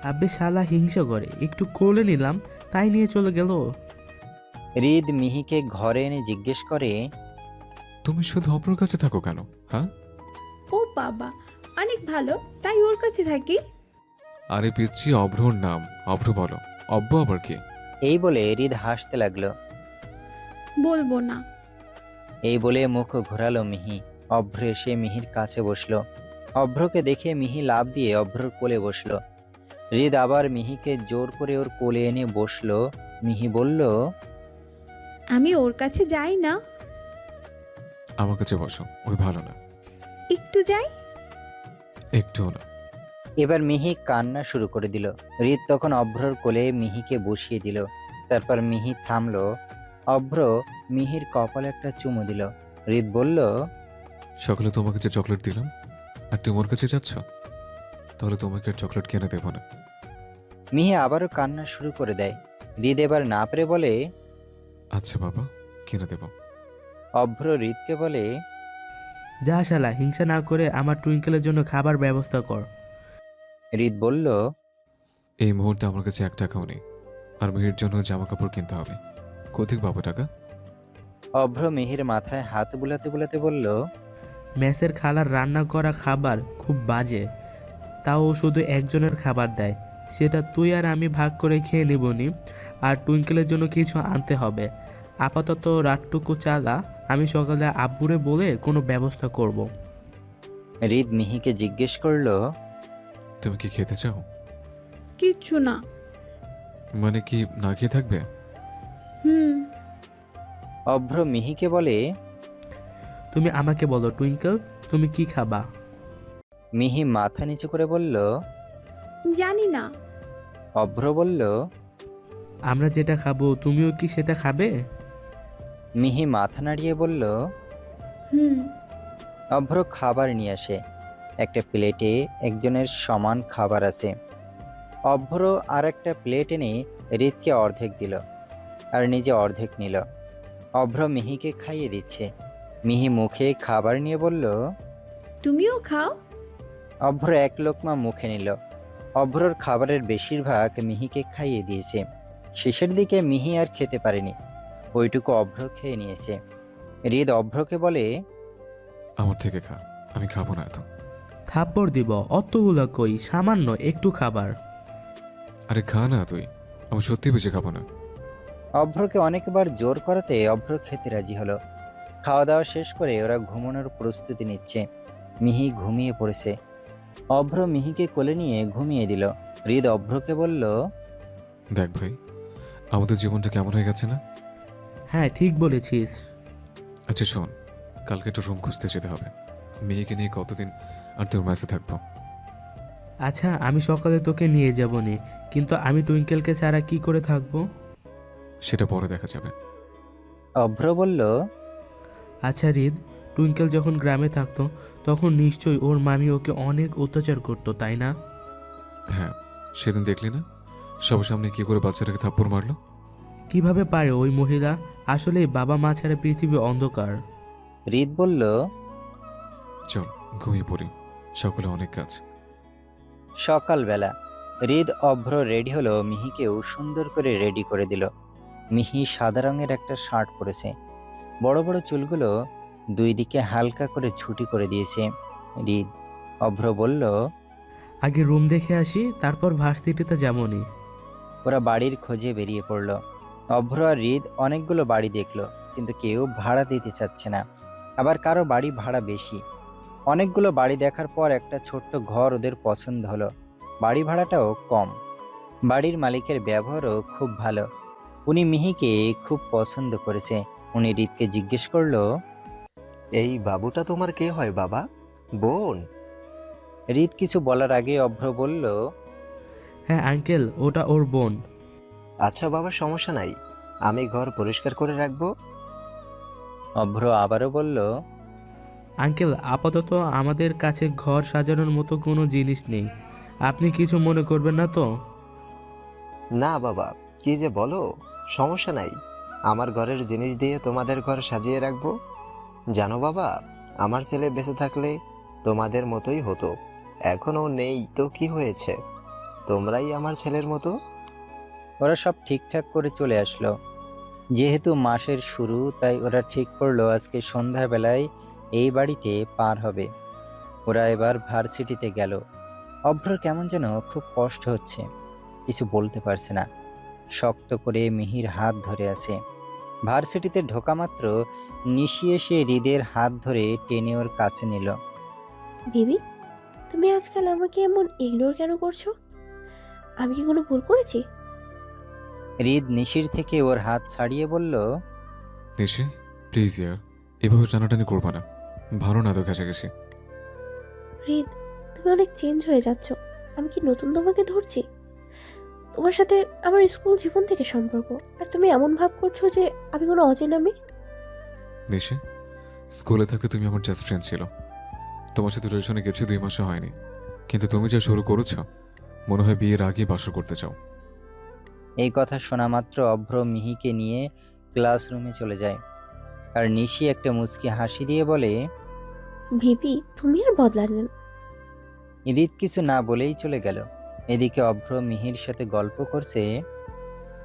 আব্বে শালা হিংসা করে, একটু কোলে নিলাম তাই নিয়ে চলে গেল। হৃদ মিহিকে ঘরে এনে জিজ্ঞেস করে, তুমি শুধু অপর কাছে থাকো কেন? হ্যাঁ, ও বাবা, অনেক ভালো, তাই ওর কাছে থাকি। আরে পিচ্ছি, অভ্রর নাম। অভ্র বলো। অব্ব আবার কি? এই বলে হৃদ হাসতে লাগলো। বলবো না। এই বলে মুখ ঘোরালো মিহি। অভ্র এসে মিহির কাছে বসলো। অভ্রকে দেখে মিহি লাফ দিয়ে অভ্রর কোলে বসলো। হৃদ আবার মিহিকে জোর করে ওর কোলে এনে বসলো। মিহি বলল, আমি ওর কাছে যাই না। আমার কাছে বসো, ওই ভালো না। একটু যাই। একটুও না। এবার মিহি কান্না শুরু করে দিল। হৃদ তখন অভ্রর কোলে মিহিকে বসিয়ে দিল। তারপর মিহি থামলো। অভ্র মিহির কপালে একটা চুমু দিল। হৃদ বলল, সকালে তোমাকে যে চকলেট দিলাম আর তুমি ওর কাছে যাচ্ছ, তাহলে তোমাকে আর চকলেট কিনে দেবো না। মিহি আবারও কান্না শুরু করে দেয়। হৃদ এবার না পেরে বলে, আচ্ছা বাবা, কিনে দেব। অভ্র হৃদকে বলে, যা শালা, হিংসা না করে আমার টুইঙ্কেলের জন্য খাবার ব্যবস্থা কর। হৃদ বলল, এই মুহূর্তে আমার কাছে 1 টাকাও নেই, আর মেয়ের জন্য জামা কাপড় কিনতে হবে। কোথায় পাবো টাকা? অভ্র মিহির মাথায় হাত বুলাতে বুলাতে বলল, মেসের খালার রান্না করা খাবার খুব বাজে, তাও ও শুধু একজনের খাবার দেয়, সেটা তুই আর আমি ভাগ করে খেয়ে নিবনি। আর টুইঙ্কেলের জন্য কিছু আনতে হবে। আপাতত রাতটুকু চালা, আমি সকালে আব্বুরে বলে কোনো ব্যবস্থা করব। হৃদ মিহিকে জিজ্ঞেস করলো, তুমি কি খেতে চাও? কিচ্ছু না। মানে কি না খেয়ে থাকবে? হুম। অভ্র মিহিকে বলে, তুমি আমাকে বলো টুইঙ্কেল, তুমি কি খাবা? মিহি মাথা নিচু করে বলল, জানি না। অভ্র বলল, আমরা যেটা খাবো তুমিও কি সেটা খাবে? মিহি মাথা নাড়িয়ে বলল। হুম। অভ্র খাবার নিয়ে আসে। একটা প্লেটে একজনের সমান খাবার আছে। অভ্র আর একটা প্লেট এনে হৃদকে অর্ধেক দিল আর নিজে অর্ধেক নিল। অভ্র মিহিকে খাইয়ে দিচ্ছে। মিহি মুখে খাবার নিয়ে বলল, তুমিও খাও। অভ্র এক লোকমা মুখে নিল। অভ্রর খাবারের বেশিরভাগ মিহিকে খাইয়ে দিয়েছে। শেষের দিকে মিহি আর খেতে পারেনি, ওইটুকু অভ্র খেয়ে নিয়েছে। হৃদ অভ্রকে বলে, আমার থেকে খা, আমি খাবো না এত। থাপ্পড় দিব, অতগুলো কই, সামান্য একটু খাবার। আরে খা না তুই, আমি সত্যি বেশি খাবো না। অভ্রকে অনেকবার জোর করাতে অভ্র খেতে রাজি হলো। খাওয়া দাওয়া শেষ করে ওরা ঘুমানোর প্রস্তুতি নিচ্ছে। মিহি ঘুমিয়ে পড়েছে। অভ্র মিহিকে কোলে নিয়ে ঘুমিয়ে দিল। হৃদ অভ্রকে বলল, দেখ ভাই, আমাদের জীবনটা কেমন হয়ে গেছে না? হ্যাঁ, ঠিক বলেছিস। আচ্ছা শোন, কালকে একটু রুম খুঁজতে যেতে হবে। মেয়েকে নিয়ে কতদিন আর তোর মেসে থাকবো? আচ্ছা, আমি সকালে তোকে নিয়ে যাব নি, কিন্তু আমি টুইঙ্কেলকে ছাড়া কি করে থাকবো? সেটা পরে দেখা যাবে। অভ্র বলল, আচ্ছা রিদ, টুইঙ্কেল যখন গ্রামে থাকতো তখন নিশ্চয়ই ওর মামি ওকে অনেক অত্যাচার করতো, তাই না? হ্যাঁ, সেদিন দেখলি না সবার সামনে কি করে বাচ্চাটাকে থাপ্পড় মারলো? কিভাবে পারে ওই মহিলা? আসলে বাবা মা ছাড়া পৃথিবী অন্ধকার। হৃদ বলল, চল ঘুমিয়ে পড়ি, সকলে অনেক কাজ। সকালবেলা হৃদ অভ্র রেডি হলো, মিহিকেও সুন্দর করে রেডি করে দিল। মিহি সাদা রঙের একটা শার্ট পরেছে, বড় বড় চুলগুলো দুই দিকে হালকা করে ছুটি করে দিয়েছে। হৃদ অভ্র বলল, আগে রুম দেখে আসি, তারপর ভার্সিটিতে যাবনি। ওরা বাড়ির খোঁজে বেরিয়ে পড়ল। অভ্র আর হৃদ অনেকগুলো বাড়ি দেখলো, কিন্তু কেউ ভাড়া দিতে চাচ্ছে না, আবার কারো বাড়ি ভাড়া বেশি। অনেকগুলো বাড়ি দেখার পর একটা ছোট্ট ঘর ওদের পছন্দ হলো, বাড়ি ভাড়াটাও কম। বাড়ির মালিকের ব্যবহারও খুব ভালো, উনি মিহিকে খুব পছন্দ করেছে। উনি হৃদকে জিজ্ঞেস করলো, এই বাবুটা তোমার কে হয় বাবা? বোন? হৃদ কিছু বলার আগে অভ্র বলল, হ্যাঁ আঙ্কেল, ওটা ওর বোন। আচ্ছা বাবা, সমস্যা নাই, আমি ঘর পরিষ্কার করে রাখবো। অভ্র আবারও বলল, আঙ্কেল, আপাতত আমাদের কাছে ঘর সাজানোর মতো কোনো জিনিস নেই, আপনি কিছু মনে করবেন না তো? না বাবা, কি যে বলো, সমস্যা নাই, আমার ঘরের জিনিস দিয়ে তোমাদের ঘর সাজিয়ে রাখবো। জানো বাবা, আমার ছেলে বেঁচে থাকলে তোমাদের মতোই হতো, এখনো নেই তো কি হয়েছে, তোমরাই আমার ছেলের মতো। ওরা সব ঠিকঠাক করে চলে আসলো। যেহেতু মাসের শুরু, তাই ওরা ঠিক করলো আজকে সন্ধ্যাবেলায় এই বাড়িতে পার হবে। ওরা এবার ভার্সিটিতে গেল। অভ্র কেমন যেন খুব কষ্ট হচ্ছে, কিছু বলতে পারছে না, শক্ত করে মিহির হাত ধরে আছে। ভার্সিটিতে ঢোকা মাত্র নিশি এসে হৃদের হাত ধরে টেনে ওর কাছে নিল। বেবি, তুমি আজকাল আমাকে এমন ইগনোর কেন করছো? আমি কি কোনো ভুল করেছি? হৃদ নিশির থেকে ওর হাত ছাড়িয়ে বলল, নিশি প্লিজ ইয়ার, এভাবে টানাটানি করবা না, ভালো না তো কাছাকাছি। হৃদ, তুমি অনেক চেঞ্জ হয়ে যাচ্ছ। আমি কি নতুন তোমাকে ধরছি? তোমার সাথে আমার স্কুল জীবন থেকে সম্পর্ক, আর তুমি এমন ভাব করছো যে আমি কোনো অচেনা মেয়ে। নিশি, স্কুলে থাকতে তুমি আমার জাস্ট ফ্রেন্ড ছিল, তোমার সাথে রিলেশনে গেছি 2 মাসও হয়নি, কিন্তু তুমি যা শুরু করেছ মনে হয় বিয়ের আগে বাসর করতে চাও। এই কথা শোনা মাত্র অভ্র মিহিকে নিয়ে ক্লাসরুমে চলে যায়, আর নিশি একটা মুচকি হাসি দিয়ে বলে, বেবি, তুমি আর বদলালেন। হৃদ কিছু না বলেই চলে গেল। এদিকে অভ্র মিহির সাথে গল্প করছে।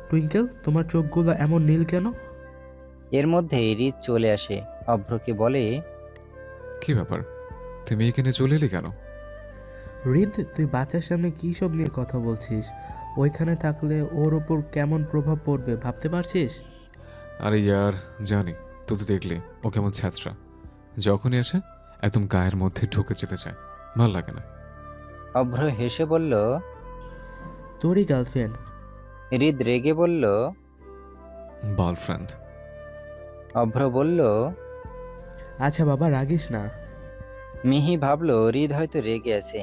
টুইঙ্কেল, তোমার চোখগুলো এমন নীল কেন? এর মধ্যে হৃদ চলে আসে, অভ্রকে বলে, কি ব্যাপার, তুমি এখানে চলে এলে কেন? রিদ, তুই বাচ্চার সামনে কী সব নিয়ে কথা বলছিস? ওইখানে থাকলে ওর ওপর কেমন প্রভাব পড়বে ভাবতে পারছিস? আরে ইয়ার, জানি, তুই তো দেখলে ও কেমন ছ্যাঁচড়া, যখনই আসে একদম গায়ের মধ্যে ঢুকে যেতে চায়, ভাল লাগে না। অভ্র হেসে বলল, তোরই গার্লফ্রেন্ড। হৃদ রেগে বলল, বয়ফ্রেন্ড। অভ্র বলল, আচ্ছা বাবা, রাগিস না। মিহি ভাবলো হৃদ হয়তো রেগে আছে,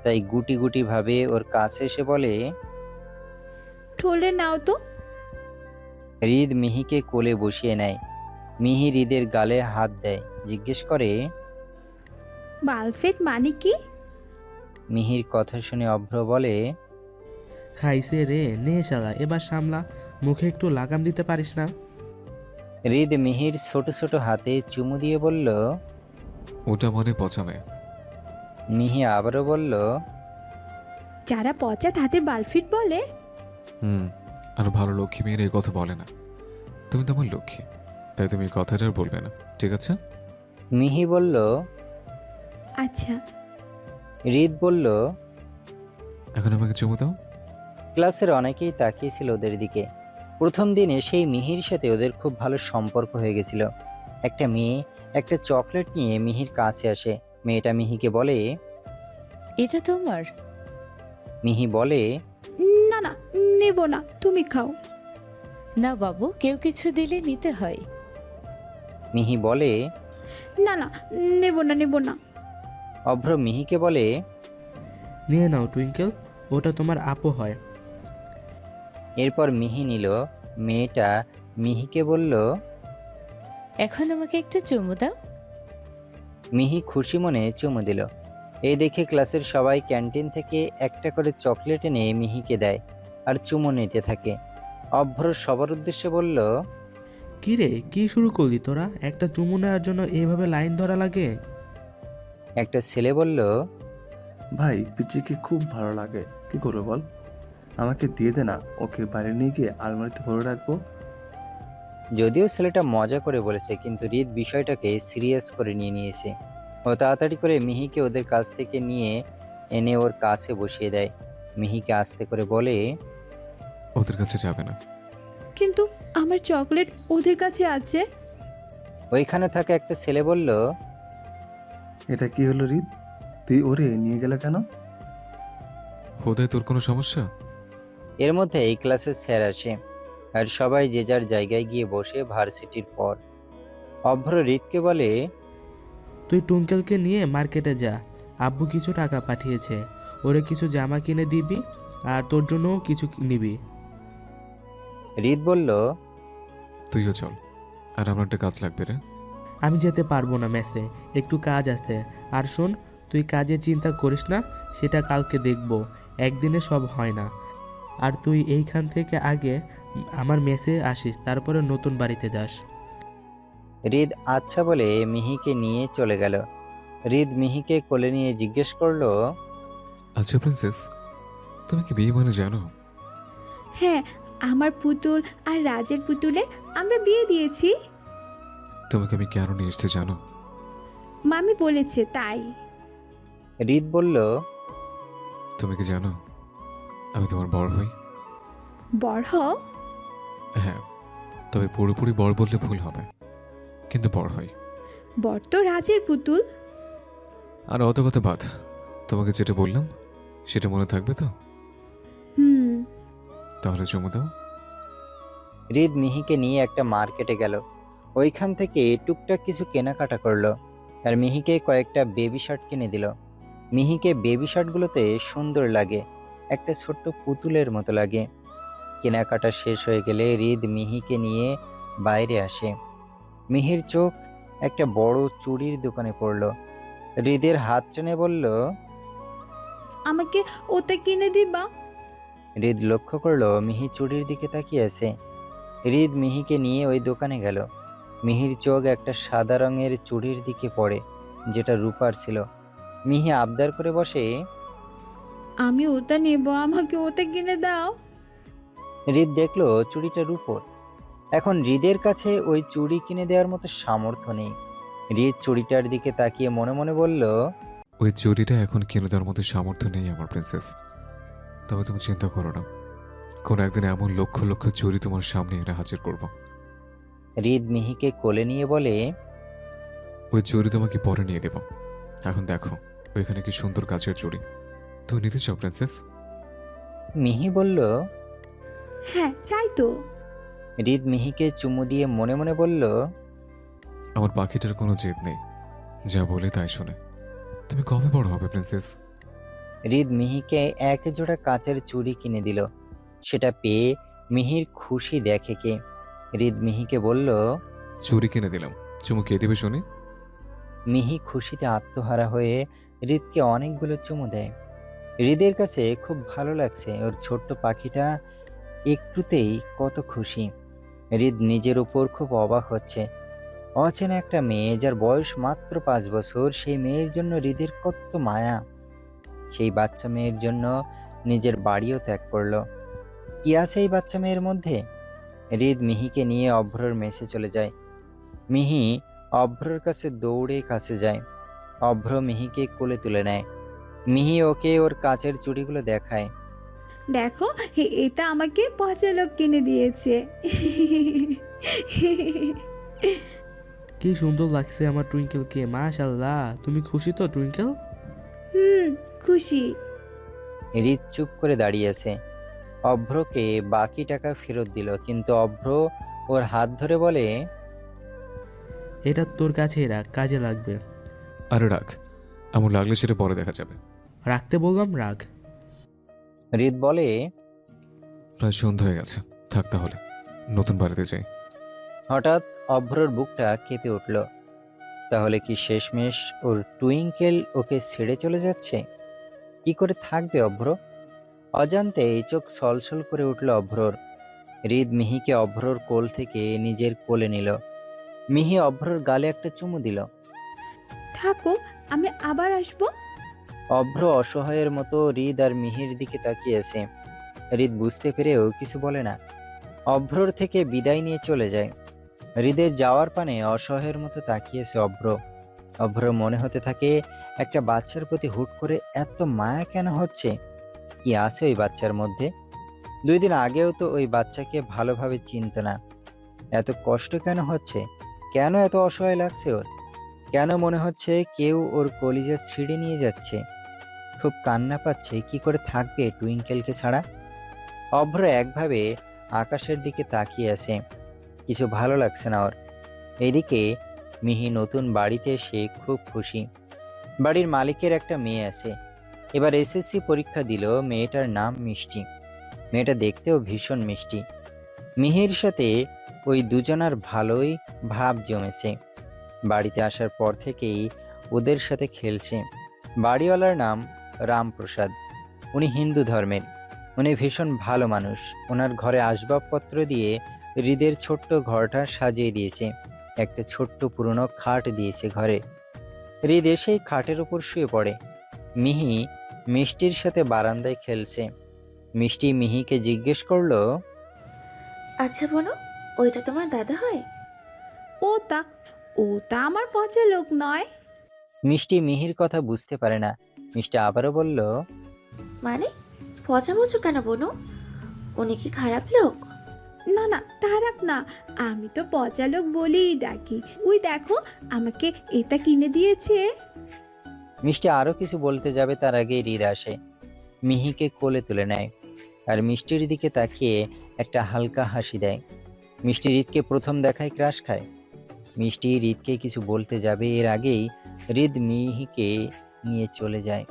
তাই গুটি গুটি ভাবে ওর কাছে এসে বলে, ঠোলে নাও তো। হৃদ মিহিকে কোলে বসিয়ে নেয়। মিহি হৃদের গালে হাত দেয়, জিজ্ঞেস করে, বালফেট মানে কি? মিহির কথা শুনে অভ্র বলে, খাইছে রে, নে শালা, এবার সামলা, মুখে একটু লাগাম দিতে পারিস না? হৃদ মিহির ছোট ছোট হাতে চুমু দিয়ে বলল। ওটা মানে পচামে। মিহি আবারও বলল, যারা পচা তাদের বালফিট বলে। আর ভালো লক্ষ্মী মেয়ের এই কথা বলে না, তুমি তো আমার লক্ষ্মী, তাই তুমি এই কথাটা আর বলবে না, ঠিক আছে? মিহি বলল, আচ্ছা। হৃদ বলল, এখন আমাকে চুমু দাও। ক্লাসের অনেকেই তাকিয়েছিল ওদের দিকে। প্রথম দিনে সেই মিহির সাথে ওদের খুব ভালো সম্পর্ক হয়ে গেছিল। একটা মেয়ে একটা চকলেট নিয়ে মিহির কাছে আসে। মেয়েটা মিহিকে বলে, এটা তোমার? মিহি বলে, না না, নেব না, তুমি খাও। না বাবু, কেউ কিছু দিলে নিতে হয়। মিহি বলে, না না, নেব না, নেব না। অভ্র মিহিকে বলে, নিয়ে নাও টুইঙ্কেল, ওটা তোমার আপু হয়। এরপর মিহি নিল। মেয়েটা মিহিকে বলল, এখন আমাকে একটা চুমু দাও। মিহি খুশি মনে চুমু দিল। এই দেখে ক্লাসের সবাই ক্যান্টিন থেকে একটা করে চকলেট এনে মিহিকে দেয় আর চুমু নিতে থাকে। অভ্র সবার উদ্দেশ্যে বলল, কি রে, কি শুরু করলি তোরা? একটা চুমু নেওয়ার জন্য এইভাবে লাইন ধরা লাগে? একটা ছেলে বলল, ভাই পিচিকে খুব ভালো লাগে, কি করবো বল? আমাকে দিয়ে দে না, ওকে বাইরে নিয়ে গিয়ে আলমারিতে ভরে রাখবো। যদিও ছেলেটা মজা করে বলেছে, কিন্তু রিদ বিষয়টাকে সিরিয়াস করে নিয়েছে। ও তাড়াতাড়ি করে মিহিকে ওদের কাছ থেকে নিয়ে এনে ওর কাছে বসিয়ে দেয়। মিহিকে আস্তে করে বলে, ওদের কাছে যাবে না। কিন্তু আমার চকলেট ওদের কাছে আছে। ওইখানে থাকা একটা ছেলে বলল, এটা কি হলো রিদ? তুই ওরে নিয়ে গেলে কেন? হোদায় তোর কোনো সমস্যা? এর মধ্যে এই ক্লাসের স্যার আসে আর সবাই যে যার জায়গায় গিয়ে বসে ভার্সিটির পর। অভ্র রিদকে বলে, তুই টুঙ্কেলকে নিয়ে মার্কেটে যা, আব্বু কিছু টাকা পাঠিয়েছে, ওরে কিছু জামা কিনে দিবি আর তোর জন্যও কিছু নিবি। রিদ বলল, তুইও চল, আর আমার একটা কাজ লাগবে রে। আমি যেতে পারবো না মেসে, একটু কাজ আছে। আর শোন, তুই কাজের চিন্তা করিস না, সেটা কালকে দেখব, একদিনে সব হয় না। আর তুই এইখান থেকে আগে আমার মেসে আসিস, তারপরে নতুন বাড়িতে যাস। রিদ আচ্ছা বলে মিহিকে নিয়ে চলে গেল। রিদ মিহিকে কোলে নিয়ে জিজ্ঞেস করলো, আচ্ছা প্রিন্সেস, তুমি কি বিয়ে মানে জানো? হ্যাঁ, আমার পুতুল আর রাজের পুতুলের আমরা বিয়ে দিয়েছি। তোমাকে আমি কেন নিয়ে এসেছি জানো? মামি বলেছে তাই। রিদ বলল, তুমি কি জানো আমি তোমার বর হই? বড় হও? হ্যাঁ, তবে পুরোপুরি বর বললে ভুল হবে, কিন্তু বর হই। বর তো রাজের পুতুল। আর অত কথা বাদ, তোমাকে যেটা বললাম সেটা মনে থাকবে তো? হুম। তাহলে চুমু দাও। রিদ মিহিকে নিয়ে একটা মার্কেটে গেল। ওইখান থেকে টুকটাক কিছু কেনাকাটা করলো আর মিহিকে কয়েকটা বেবি শার্ট কিনে দিল। মিহিকে বেবি শার্টগুলোতে সুন্দর লাগে, একটা ছোট্ট পুতুলের মতো লাগে। কেনাকাটা শেষ হয়ে গেলে রিদ মিহিকে নিয়ে বাইরে আসে। মিহির চোখ একটা বড় চুড়ির দোকানে পড়ল। রিদের হাত টেনে বলল, আমাকে ওটা কিনে দিবা? রিদ লক্ষ্য করলো মিহি চুড়ির দিকে তাকিয়ে আছে। রিদ মিহিকে নিয়ে ওই দোকানে গেল। মিহির চোখ একটা সাদা রঙের চুড়ির দিকে পড়ে, যেটা রূপার ছিল। মিহি আবদার করে বসে, আমি ওটা নেব, আমাকে ওটা কিনে দাও। রিদ দেখলো চুড়িটা রূপোর। এখন রিদের কাছে ওই চুড়ি কিনে দেওয়ার মতো সামর্থ্য নেই। রিদ চুড়িটার দিকে তাকিয়ে মনে মনে বলল, ওই চুরিটা এখন কিনে দেওয়ার মতো সামর্থ্য নেই আমার প্রিন্সেস। তবে তুমি চিন্তা করো না, কোন একদিন এমন লক্ষ লক্ষ চুরি তোমার সামনে এনে হাজির করব। রিদ মিহিকে কোলে নিয়ে বলে, ওই চুরি তোমাকে পরে নিয়ে দেব। এখন দেখো ওইখানে কি সুন্দর কাচের চুড়ি, তুমি নিতে চাও প্রিন্সেস? মিহি বলল, হ্যাঁ চাই তো। রিদ মিহিকে চুমু দিয়ে মনে মনে বলল, আমার পাখিটার কোনো জেদ নেই, যা বলে তাই শোনে। তুমি কবে বড় হবে প্রিন্সেস? রিদ মিহিকে এক জোড়া কাচের চুড়ি কিনে দিল। সেটা পেয়ে মিহির খুশি দেখে কে। রিদ মিহিকে বলল, চুরি কিনে দিলাম, চুমু কে দেবে শুনি? মিহি খুশিতে আত্মহারা হয়ে রিদকে অনেকগুলো চুমু দেয়। হৃদের কাছে খুব ভালো লাগছে, ওর ছোট্ট পাখিটা একটুতেই কত খুশি। হৃদ নিজের উপর খুব অবাক হচ্ছে। অচেনা একটা মেয়ে যার বয়স মাত্র 5 বছর, সেই মেয়ের জন্য হৃদের কত মায়া। সেই বাচ্চা মেয়ের জন্য নিজের বাড়িও ত্যাগ করলো। কি আছে এই বাচ্চা মেয়ের মধ্যে? হৃদ মিহিকে নিয়ে অভ্রর মেসে চলে যায়। মিহি অভ্রর কাছে দৌড়ে কাছে যায়। অভ্র মিহিকে কোলে তুলে নেয়। মিহি ওকে ওর কাচের চুড়িগুলো দেখায়। দেখো, এটা আমাকে পচা লোক কিনে দিয়েছে। কি সুন্দর লাগছে আমার টুইঙ্কেলকে, মাশাআল্লাহ। তুমি খুশি তো টুইঙ্কেল? হুম, খুশি। হৃদ চুপ করে দাঁড়িয়ে আছে। অভ্রকে বাকি টাকা ফেরত দিল, কিন্তু অভ্র ওর হাত ধরে বলে, এটা তোর কাছেই রাখ, কাজে লাগবে। আরে রাখ, আমার লাগলে সেটা পরে দেখা যাবে। রাখতে বললাম, রাখ। হৃদ বলে, প্রায় সন্ধ্যা হয়ে গেছে, থাক তাহলে নতুন বাড়িতে যাই। হঠাৎ অভ্রর বুকটা কেঁপে উঠল। তাহলে কি শেষমেশ ওর টুইঙ্কেল ওকে ছেড়ে চলে যাচ্ছে? কি করে থাকবে অভ্র? অজান্তে চোখ ছলছল করে উঠল অভ্রর। হৃদ মিহিকে অভ্রর কোল থেকে নিজের কোলে নিল। মিহি অভ্রর গালে একটা চুমু দিল। থাকো, আমি আবার আসবো। অভ্র অসহায়ের মতো হৃদ আর মিহির দিকে তাকিয়েছে। হৃদ বুঝতে পেরেও কিছু বলে না। অভ্রর থেকে বিদায় নিয়ে চলে যায়। হৃদের যাওয়ার পানে অসহায়ের মতো তাকিয়েছে অভ্র। অভ্র মনে হতে থাকে, একটা বাচ্চার প্রতি হুট করে এত মায়া কেন হচ্ছে? কি আছে ওই বাচ্চার মধ্যে? 2 দিন আগেও তো ওই বাচ্চাকে ভালোভাবে চিনত না। এত কষ্ট কেন হচ্ছে? কেন এত অসহায় লাগছে ওর? কেন মনে হচ্ছে কেউ ওর কলিজা ছিঁড়ে নিয়ে যাচ্ছে? খুব কান্না পাচ্ছে। কি করে থাকবে টুইঙ্কেলকে ছাড়া? অভ্র একভাবে আকাশের দিকে তাকিয়ে আছে। কিছু ভালো লাগছে না ওর। এদিকে মিহি নতুন বাড়িতে এসে খুব খুশি। বাড়ির মালিকের একটা মেয়ে আছে। এবার এসএসসি পরীক্ষা দিল। মেয়েটার নাম মিষ্টি। মেয়েটা দেখতেও ভীষণ মিষ্টি। মিহির সাথে ওই দুজনার ভালোই ভাব জমেছে। বাড়িতে আসার পর থেকেই ওদের সাথে খেলছে। বাড়িওয়ালার নাম রামপ্রসাদ। উনি হিন্দু ধর্মের। উনি ভীষণ ভালো মানুষ। ওনার ঘরে আসবাবপত্র দিয়ে হৃদের ছোট্ট ঘরটা সাজিয়ে দিয়েছে। একটা ছোট্ট পুরনো খাট দিয়েছে ঘরে। হৃদ এসেই খাটের উপর শুয়ে পড়ে। মিহি মিষ্টির সাথে বারান্দায় খেলছে। মিষ্টি মিহিকে জিজ্ঞেস করলো, আচ্ছা বোনো, ওইটা তোমার দাদা হয়? ও তা আমার পচা লোক নয়। মিষ্টি মিহির কথা বুঝতে পারে না। মিষ্টি আবারও বলল, মানে পচা বচো কেন বোনো? উনি কি খারাপ লোক? না না, খারাপ না। আমি তো পচা লোক বলেই ডাকি। ওই দেখো, আমাকে এটা কিনে দিয়েছে। মিষ্টি আরো কিছু বলতে যাবে তার আগেই হৃদ আসে। মিহিকে কোলে তুলে নেয় আর মিষ্টির দিকে তাকিয়ে একটা হালকা হাসি দেয়। মিষ্টি হৃদকে প্রথম দেখায় ক্রাশ খায়। মিষ্টি হৃদকে কিছু বলতে যাবে, এর আগেই হৃদ মিহিকে নিয়ে চলে যায়।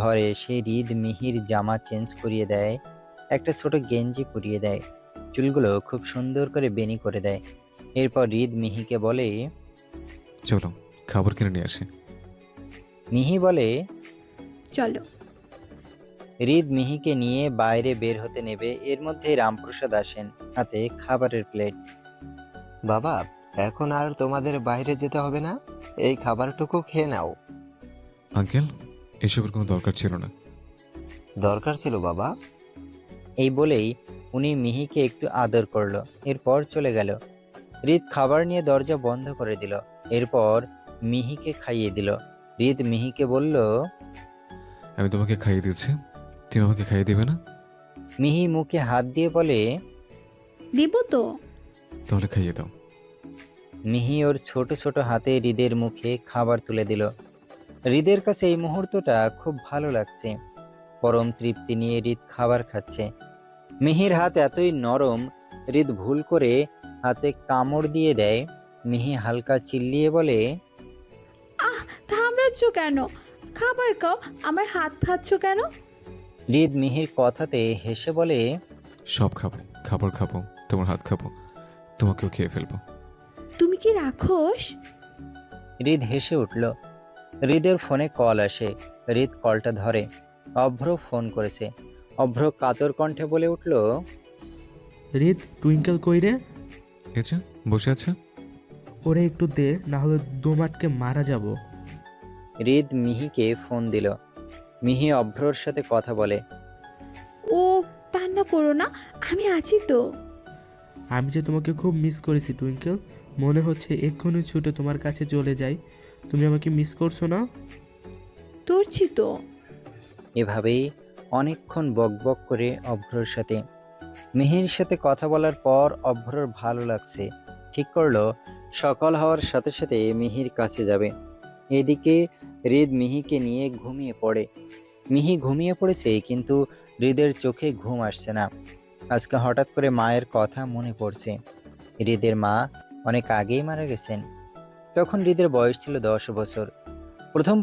ঘরে এসে হৃদ মিহির জামা চেঞ্জ করিয়ে দেয়, একটা ছোট গেঞ্জি পরিয়ে দেয়, চুলগুলো খুব সুন্দর করে বেনি করে দেয়। এরপর হৃদ মিহিকে বলে, চলো খাবার কিনে নিয়ে আসি। মিহি বলে, চলো। হৃদ মিহিকে নিয়ে বাইরে বের হতে নেবে, এর মধ্যে রামপ্রসাদ আসেন, হাতে খাবারের প্লেট। বাবা, এখন আর তোমাদের বাইরে যেতে হবে না, এই খাবারটুকু খেয়ে নাও। আঙ্কেল, এসবের কোনো দরকার ছিল না। দরকার ছিল বাবা। এই বলেই উনি মিহিকে একটু আদর করলো, এরপর চলে গেল। হৃদ খাবার নিয়ে দরজা বন্ধ করে দিল। এরপর মিহিকে খাইয়ে দিল। হৃদ মিহিকে বলল, আমি তোমাকে খাইয়ে দিচ্ছি, তুমি আমাকে খাইয়ে দেবে না? মিহি মুখে হাত দিয়ে বলে, দেব তো। তাহলে খাইয়ে দাও। মিহি ওর ছোট ছোট হাতে হৃদের মুখে খাবার তুলে দিল। হৃদের কাছে এই মুহূর্তটা খুব ভালো লাগছে। পরম তৃপ্তি নিয়ে হৃদ খাবার খাচ্ছে। মিহির হাত এতই নরম, হৃদ ভুল করে হাতে কামড় দিয়ে দেয়। মিহি হালকা চিল্লিয়ে বলে, থামড়াচ্ছ কেন? খাবার খাও, আমার হাত খাচ্ছ কেন? হৃদ মিহির কথাতে হেসে বলে, সব খাবো, খাবার খাবো, তোমার হাত খাবো, তোমাকেও খেয়ে ফেলবো। তুমি কি রাক্ষস? হৃদ হেসে উঠল। হৃদের ফোনে কল আসে। হৃদ কলটা ধরে। অভ্র ফোন করেছে। অভ্র কাতর কণ্ঠে বলে উঠল, হৃদ, টুইঙ্কেল কই রে? এছে বসে আছে। ওরে একটু দে, না হলে দোমাটকে মারা যাব। হৃদ মিহিকে ফোন দিল। মিহি অভ্রর সাথে কথা বলে। ও কান্না করো না, আমি আছি তো। আমি যে তোমাকে খুব মিস করেছি টুইঙ্কেল, মনে হচ্ছে এক্ষুনি ছুটে তোমার কাছে চলে যাই। তুমি আমাকে মিস করছো না? করছি তো। এভাবেই অনেকক্ষণ বকবক করে অভ্রর সাথে। মিহির সাথে কথা বলার পর অভ্রর ভালো লাগছে। ঠিক করলো সকাল হওয়ার সাথে সাথে মিহির কাছে যাবে। এদিকে হৃদ মিহিকে নিয়ে ঘুমিয়ে পড়ে। মিহি ঘুমিয়ে পড়েছে, কিন্তু হৃদের চোখে ঘুম আসছে না। আজকে হঠাৎ করে মায়ের কথা মনে পড়ছে। হৃদের মা অনেক আগেই মারা গেছেন। তখন হৃদের বয়স ছিল 10 বছর। প্রথম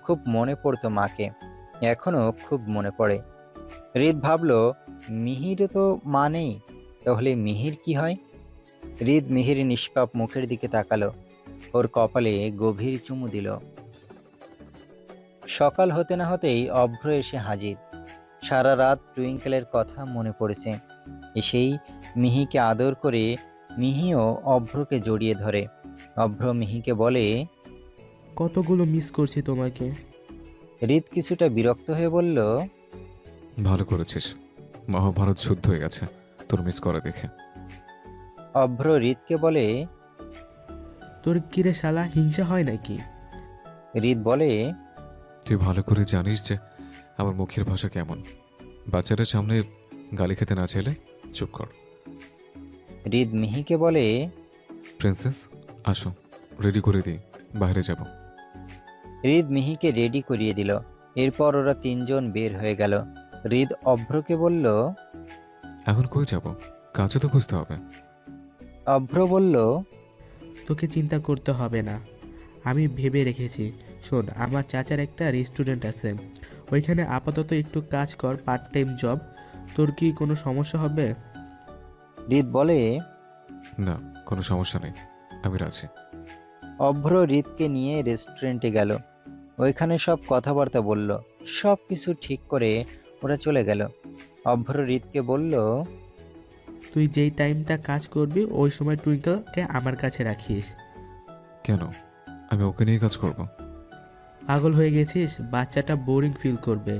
খুব মনে পড়তো মাকে, এখনো খুব মনে পড়ে। হৃদ ভাবলো, মিহিরও তো মা নেই, তাহলে মিহির কি হয়? হৃদ মিহির নিষ্পাপ মুখের দিকে তাকালো, ওর কপালে গভীর চুমু দিল। সকাল হতে না হতেই অভ্র এসে হাজির। সারা রাত টুইঙ্কেলের কথা মনে পড়েছে। এসেই মিহিকে আদর করে মিহিও অভ্রকে জড়িয়ে ধরে। অভ্র মিহিকে বলে, কতগুলো মিস করছি তোমাকে। হৃদ কিছুটা বিরক্ত হয়ে বলল, ভালো করেছিস, মহাভারত শুদ্ধ হয়ে গেছে তোর মিস করা দেখে। অভ্র হৃদকে বলে, তোর কিরে শালা, হিংসা হয় নাকি? হৃদ বলে, তুই ভালো করে জানিস যে আমার মুখের ভাষা কেমন। বাচ্চাদের সামনে গালি খেতে না চাইলে চুপ কর। হৃদ মিহিকে বলে, প্রিন্সেস আসো, রেডি করে দিই, বাইরে যাব। হৃদ মিহিকে রেডি করিয়ে দিল। এরপর ওরা তিনজন বের হয়ে গেল। হৃদ অভ্রকে বলল, এখন কই যাব? কাছে তো খুঁজতে হবে। অভ্র বলল, তোকে চিন্তা করতে হবে না, আমি ভেবে রেখেছি। শোন, আমার চাচার একটা রেস্টুরেন্ট আছে, ওইখানে আপাতত একটু কাজ কর, পার্ট টাইম জব। তোর কি কোনো সমস্যা হবে? হৃদ বলে, না, কোনো সমস্যা নেই, আমি রাজি। অভ্র হৃদকে নিয়ে রেস্টুরেন্টে গেল। ওইখানে সব কথাবার্তা বলল। সব কিছু ঠিক করে ওরা চলে গেল। অভ্র হৃদকে বলল, তুই যেই টাইমটা কাজ করবি ওই সময় টুইঙ্কেলকে আমার কাছে রাখিস। কেন? আমি ওকে নিয়ে কাজ করব? পাগল হয়ে গেছিস? বাচ্চাটা বোরিং ফিল করবে।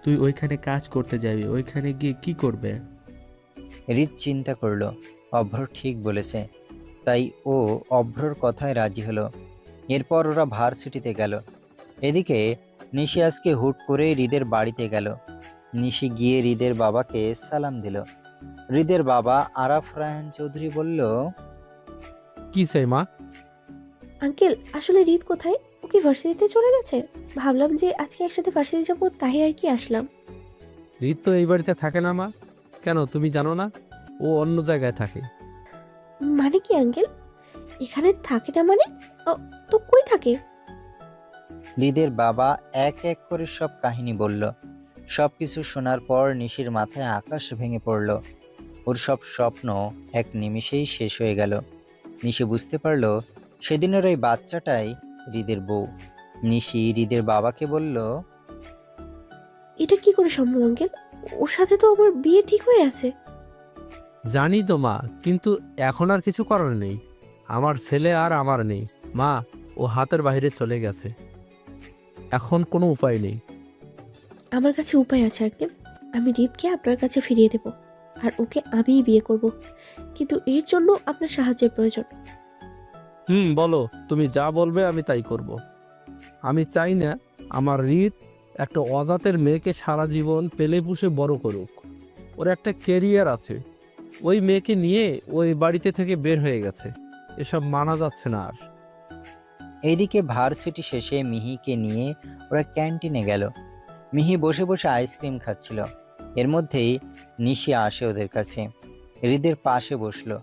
তুই ওইখানে কাজ করতে যাবি, ওইখানে গিয়ে কি করবে? হৃদ চিন্তা করলো, অভ্র ঠিক বলেছে। তাই ও অভ্রর কথায় রাজি হলো। এরপর ওরা ভার্সিটিতে গেল। এদিকে নিশি আজকে হুট করে হৃদের বাড়িতে গেল। নিশি গিয়ে হৃদের বাবাকে সালাম দিল। হৃদের বাবা আরাফ রায়হান চৌধুরী বলল, কি চাই মা? আঙ্কেল, আসলে রিত কোথায়? ও কি ভার্সিটিতে চলে গেছে? ভাবলাম যে আজকে একসাথে ভার্সিটি যাবো, তাই আর কি আসলাম। রিত তো এই বাড়িতে থাকে না মা। কেন, তুমি জানো না? ও অন্য জায়গায় থাকে। মানে কি আঙ্কেল? এখানে থাকে না মানে? ও, তো কই থাকে? হৃদের বাবা এক এক করে সব কাহিনী বলল। সবকিছু শোনার পর নিশির মাথায় আকাশ ভেঙে পড়ল। ওর সব স্বপ্ন এক নিমিষেই শেষ হয়ে গেল। নিশি বুঝতে পারল সেদিনের ওই বাচ্চাটাই হৃদের বউ। নিশি হৃদের বাবাকে বলল, এটা কি করে সম্ভব আঙ্কেল? ওর সাথে তো আমার বিয়ে ঠিক হয়ে আছে। জানি তো মা, কিন্তু এখন আর কিছু করার নেই। আমার ছেলে আর আমার নেই মা, ও হাতের বাইরে চলে গেছে। এখন কোনো উপায় নেই। আমার কাছে উপায় আছে আঙ্কেল। আমি রিতকে আপনার কাছে ফিরিয়ে দেব, আর ওকে আমিই বিয়ে করব। কিন্তু এর জন্য আপনার সাহায্যের প্রয়োজন। বলো, তুমি যা বলবে আমি তাই করব। আমি চাই না আমার রিত একটা অজাতের মেয়েকে সারা জীবন পেলে পুষে বড় করুক। ওর একটা ক্যারিয়ার আছে, ওই মেয়েকে নিয়ে ওই বাড়িতে থেকে বের হয়ে গেছে। এসব মানা যাচ্ছে না আর। এইদিকে ভার্সিটি শেষে মিহিকে নিয়ে ওরা ক্যান্টিনে গেল। মিহি বসে বসে আইসক্রিম খাচ্ছিল। এর মধ্যেই নিশি আসে ওদের কাছে। হৃদের পাশে বসলো।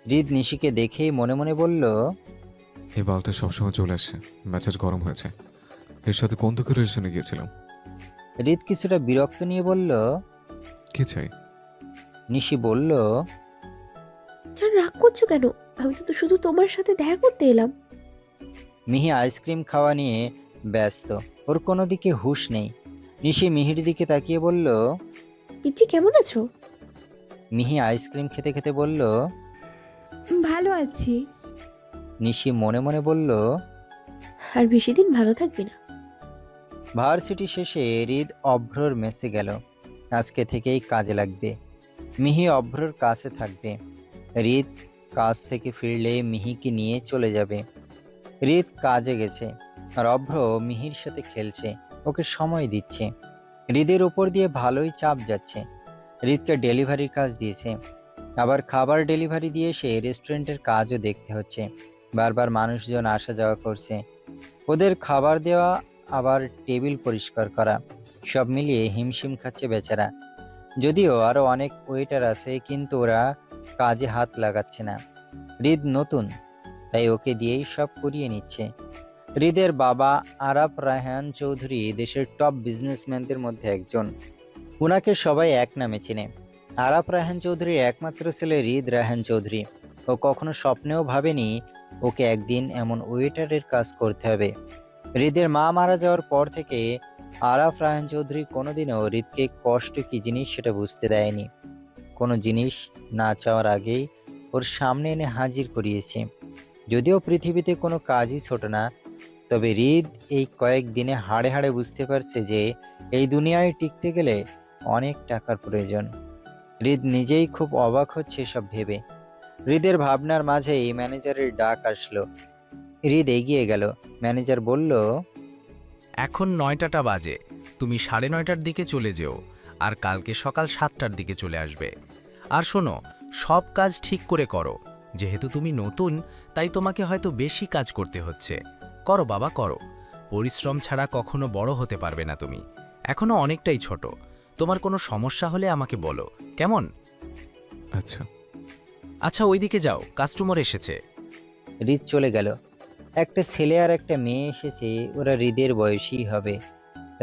হৃদ নিশিকে দেখেই মনে মনে বলল, এই বালটা সবসময় চলে আসে, মেজাজ গরম হয়েছে। এর সাথে কোন দুঃখের রিলেশনে গিয়েছিলাম? হৃদ কিছুটা বিরক্ত নিয়ে বলল, কি চাই? নিশি বলল, জান, রাগ করছো কেন? আমি তো শুধু তোমার সাথে দেখা করতে এলাম। মিহি আইসক্রিম খাওয়া নিয়ে ব্যস্ত, ওর কোনো দিকে হুঁশ নেই। নিশি মিহির দিকে তাকিয়ে বলল, পিচ্চি কেমন আছো? মিহি আইসক্রিম খেতে খেতে বলল, ভালো আছি। নিশি মনে মনে বলল, আর বেশি দিন ভালো থাকবি না। ভার্সিটি শেষে হৃদ অভ্রর মেসে গেল। আজকে থেকেই কাজে লাগবে। মিহি অভ্রর কাছে থাকবে। হৃদ কাজ থেকে ফিরলে মিহিকে নিয়ে চলে যাবে। হৃদ কাজে গেছে আর অভ্র মিহির সাথে খেলছে, ওকে সময় দিচ্ছে। হৃদের উপর দিয়ে ভালোই চাপ যাচ্ছে। হৃদকে ডেলিভারির কাজ দিয়েছে, আবার খাবার ডেলিভারি দিয়ে সে রেস্টুরেন্টের কাজও দেখতে হচ্ছে। বারবার মানুষজন আসা যাওয়া করছে, ওদের খাবার দেওয়া আবার টেবিল পরিষ্কার করা, সব মিলিয়ে হিমশিম খাচ্ছে বেচারা। যদিও আরও অনেক ওয়েটার আছে, কিন্তু ওরা কাজে হাত লাগাচ্ছে না। হৃদ নতুন, তাই ওকে দিয়েই সব করিয়ে নিচ্ছে। হৃদের বাবা আরাফ রায়হান চৌধুরী দেশের টপ বিজনেসম্যানদের মধ্যে একজন। উনাকে সবাই এক নামে চেনে। আরাফ রায়হান চৌধুরীর একমাত্র ছেলে হৃদ রায়হান চৌধুরী। ও কখনো স্বপ্নেও ভাবেনি ওকে একদিন এমন ওয়েটারের কাজ করতে হবে। হৃদের মা মারা যাওয়ার পর থেকে আরাফ রায়হান চৌধুরী কোনোদিনও হৃদকে কষ্ট কি জিনিস সেটা বুঝতে দেয়নি। কোনো জিনিস না চাওয়ার আগেই ওর সামনে এনে হাজির করিয়েছে। যদিও পৃথিবীতে কোনো কাজই ছোট না, তবে হৃদ এই কয়েকদিনে হাড়ে হাড়ে বুঝতে পারছে যে এই দুনিয়ায় টিকতে গেলে অনেক টাকার প্রয়োজন। হৃদ নিজেই খুব অবাক হচ্ছে সব ভেবে। হৃদের ভাবনার মাঝেই ম্যানেজারের ডাক আসলো। হৃদ এগিয়ে গেল। ম্যানেজার বলল, এখন 9টা বাজে, তুমি 9:30টার দিকে চলে যেও, আর কালকে সকাল 7টার দিকে চলে আসবে। আর শোনো, সব কাজ ঠিক করে করো। যেহেতু তুমি নতুন, তাই তোমাকে হয়তো বেশি কাজ করতে হচ্ছে। করো বাবা, করো। পরিশ্রম ছাড়া কখনো বড় হতে পারবে না তুমি। এখনো অনেকটাই ছোট। তোমার কোনো সমস্যা হলে আমাকে বলো, কেমন? আচ্ছা। আচ্ছা, ওইদিকে যাও, কাস্টমার এসেছে। হৃদ চলে গেল। একটা ছেলে আর একটা মেয়ে এসেছে, ওরা হৃদের বয়সী হবে।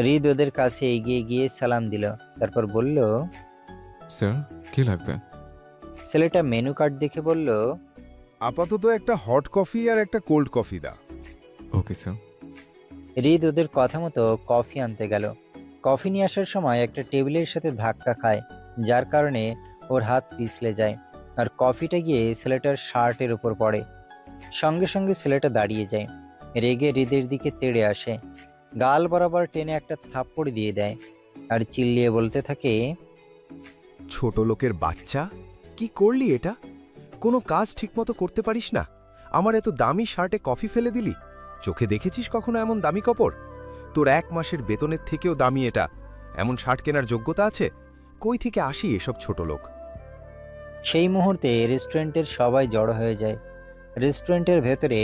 হৃদ ওদের কাছে এগিয়ে গিয়ে সালাম দিল, তারপর বলল, স্যার, কি লাগবে? ছেলেটা মেনু কার্ড দেখে বলল, আপাতত একটা হট কফি আর একটা কোল্ড কফি দা। Okay sir. হৃদ ওদের কথা মতো কফি আনতে গেল। কফি নিয়ে আসার সময় একটা টেবিলের সাথে ধাক্কা খায়, যার কারণে ওর হাত পিছলে যায় আর কফিটা গিয়ে ছেলেটার শার্টের উপর পড়ে। সঙ্গে সঙ্গে ছেলেটা দাঁড়িয়ে যায়, রেগে হৃদের দিকে তেড়ে আসে, গাল বরাবর টেনে একটা থাপ্পড় দিয়ে দেয় আর চিল্লিয়ে বলতে থাকে, ছোট লোকের বাচ্চা, কি করলি এটা? কোনো কাজ ঠিকমতো করতে পারিস না? আমার এত দামি শার্টে কফি ফেলে দিলি? চোখে দেখেছিস কখনো এমন দামি কাপড়? তোর 1 মাসের বেতনের থেকেও দামি এটা। এমন শার্ট কেনার যোগ্যতা আছে? কই থেকে আসি এসব ছোট লোক? সেই মুহূর্তে রেস্টুরেন্টের সবাই জড়ো হয়ে যায়। রেস্টুরেন্টের ভেতরে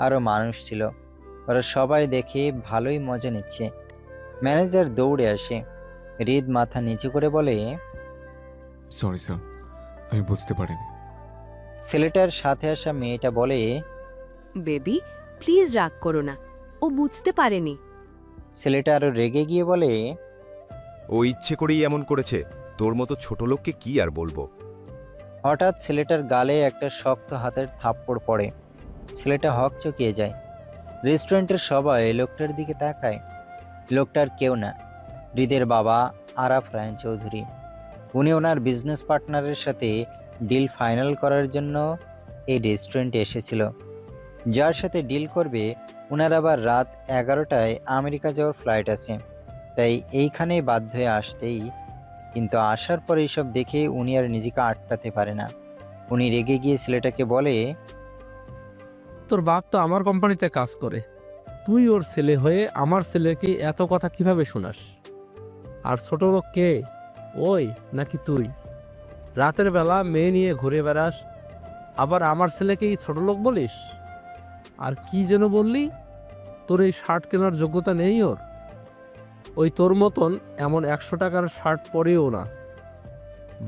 আরও মানুষ ছিল, ওরা সবাই দেখে ভালোই মজা নিচ্ছে। ম্যানেজার দৌড়ে আসে। হৃদ মাথা নিচু করে বলে, সরি স্যার, আমি বুঝতে পারিনি। ছেলেটার সাথে আসা মেয়েটা বলে, বেবি প্লিজ রাগ করো না, ও বুঝতে পারেনি। ছেলেটা আরো রেগে গিয়ে বলে, ও ইচ্ছে করেই এমন করেছে। তোর মতো ছোট লোককে কি আর বলবো। হঠাৎ ছেলেটার গালে একটা শক্ত হাতের থাপ্পড় পড়ে। ছেলেটা হকচকিয়ে যায়। রেস্টুরেন্টের সবাই লোকটার দিকে তাকায়। লোকটার কেউ না, হৃদের বাবা আরাফ রায়হান চৌধুরী। উনি ওনার বিজনেস পার্টনারের সাথে ডিল ফাইনাল করার জন্য এই রেস্টুরেন্টে এসেছিল। যার সাথে ডিল করবে ওনার আবার রাত 11টায় আমেরিকা যাওয়ার ফ্লাইট আছে, তাই এইখানেই বাধ্য হয়ে আসতেই। কিন্তু আসার পর এইসব দেখে উনি আর নিজেকে আটকাতে পারে না। উনি রেগে গিয়ে ছেলেটাকে বলে, তোর বাপ তো আমার কোম্পানিতে কাজ করে, তুই ওর ছেলে হয়ে আমার ছেলেকে এত কথা কিভাবে শোনাস? আর ছোট লোক কে, ওই নাকি তুই? রাতের বেলা মেয়ে নিয়ে ঘুরে বেড়াস, আবার আমার ছেলেকেই ছোট লোক বলিস? আর কি যেন বললি, তোর এই শার্ট কেনার যোগ্যতা নেই ওর? ওই তোর মতন এমন 100 টাকার শার্ট পরেও না।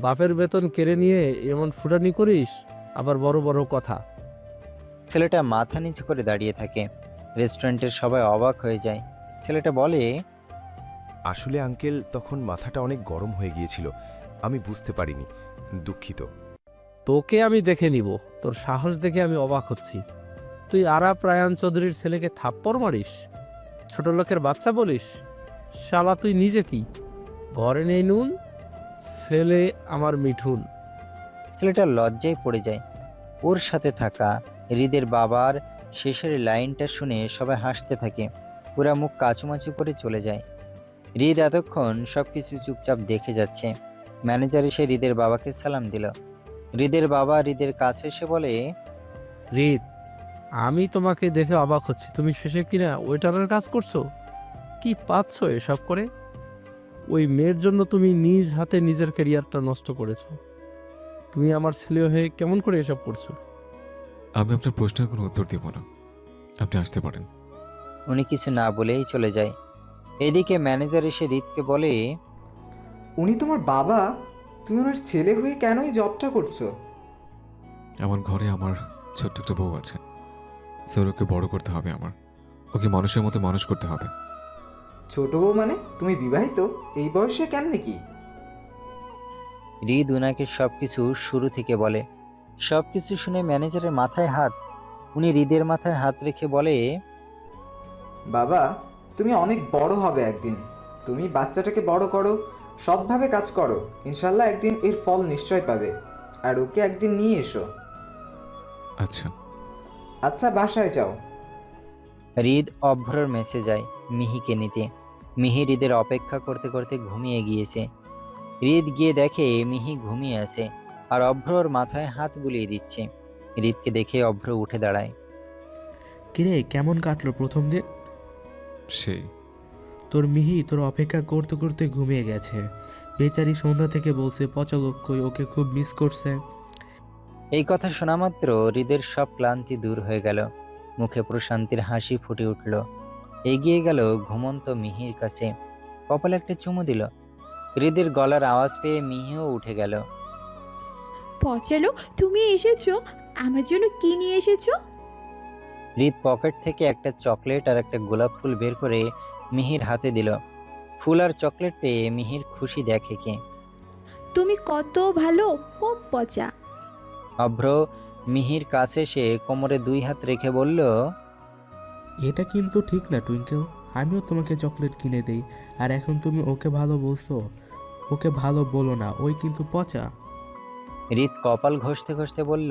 বাপের বেতন কেড়ে নিয়ে এমন ফুটানি করিস, আবার বড় বড় কথা। ছেলেটা মাথা নিচু করে দাঁড়িয়ে থাকে। রেস্টুরেন্টের সবাই অবাক হয়ে যায়। ছেলেটা বলে, আসলে আঙ্কেল, তখন মাথাটা অনেক গরম হয়ে গিয়েছিল, আমি বুঝতে পারিনি, দুঃখিত। তোকে আমি দেখে নিব, তোর সাহস দেখে আমি অবাক হচ্ছি। তুই আরাফ রায়হান চৌধুরীর ছেলেকে থাপ্পড় মারিস, ছোট লোকের বাচ্চা বলিস? শালা তুই নিজে কি? ঘরে নেই নুন, ছেলে আমার মিঠুন। ছেলেটা লজ্জায় পড়ে যায়। ওর সাথে থাকা হৃদের বাবার শেষের লাইনটা শুনে সবাই হাসতে থাকে। ওরা মুখ কাচুমাচু করে চলে যায়। হৃদ এতক্ষণ সবকিছু চুপচাপ দেখে যাচ্ছে। ম্যানেজার এসে হৃদের বাবাকে সালাম দিল। হৃদের বাবা হৃদের কাছে এসে বলে, হৃদ, আমি তোমাকে দেখে অবাক হচ্ছি, তুমি শেষে কিনা ওয়েটারের কাজ করছো? কি পাচ্ছ এসব করে? ওই মেয়ের জন্য তুমি নিজ হাতে নিজের ক্যারিয়ারটা নষ্ট করেছো। তুমি আমার ছেলে হয়ে কেমন করে এসব করছো? আমি আপনার প্রশ্নের কোনো উত্তর দেব না, আপনি আসতে পারেন। উনি কিছু না বলেই চলে যায়। এদিকে ম্যানেজার এসে হৃদকে বলে, উনি তোমার বাবা, তুমি ওনার ছেলে হয়ে কেন এই জবটা করছো? আমার ঘরে আমার ছোট্ট একটা বউ আছে, স্যার ওকে বড় করতে হবে, আমার ওকে মানুষের মতো মানুষ করতে হবে। ছোট বউ মানে? তুমি বিবাহিত? এই বয়সে কেমনে কি? হৃদ উনাকে সবকিছু শুরু থেকে বলে। সবকিছু শুনে ম্যানেজারের মাথায় হাত। উনি হৃদের মাথায় হাত রেখে বলে, বাবা, তুমি অনেক বড় হবে একদিন। তুমি বাচ্চাটাকে বড় করো, সৎভাবে কাজ করো, ইনশাল্লাহ একদিন এর ফল নিশ্চয় পাবে। আর ওকে একদিন নিয়ে এসো। আচ্ছা। আচ্ছা, বাসায় যাও। হৃদ অভ্রর মেসে যায় মিহিকে নিতে। মিহি হৃদের অপেক্ষা করতে করতে ঘুমিয়ে গিয়েছে। হৃদ গিয়ে দেখে মিহি ঘুমিয়ে আছে আর অভ্রর মাথায় হাত বুলিয়ে দিচ্ছে। হৃদকে দেখে অভ্র উঠে দাঁড়ায়। কিরে, কেমন কাটলো প্রথম দিন? সেই। তোর মিহি তোর অপেক্ষা করতে করতে ঘুমিয়ে গেছে। বেচারি সন্ধ্যা থেকে বলছে পচা লক্ষ্যই ওকে খুব মিস করছে। এই কথা শোনা মাত্র হৃদের সব ক্লান্তি দূর হয়ে গেল। মুখে প্রশান্তির হাসি ফুটে উঠল। এগিয়ে গেল ঘুমন্ত মিহির কাছে, কপালে একটা চুমু দিল। হৃদের গলার আওয়াজ পেয়ে মিহিও উঠে গেল। পচালো, তুমি এসেছো? আমার জন্য কি নিয়ে এসেছো? হৃদ পকেট থেকে একটা চকলেট আর একটা গোলাপ ফুল বের করে মিহির হাতে দিল। ফুল আর চকলেট পেয়ে মিহির খুশি দেখে কে। তুমি কত ভালো। ও পচা। অভ্র মিহির কাছে এসে কোমরে 2 হাত রেখে বলল, এটা কিন্তু ঠিক না টুইঙ্কেল। আমিও তোমাকে চকলেট কিনে দেই, আর এখন তুমি ওকে ভালো বলছো। ওকে ভালো বলো না, ওই কিন্তু পচা। হৃদ কপাল ঘষতে ঘষতে বলল,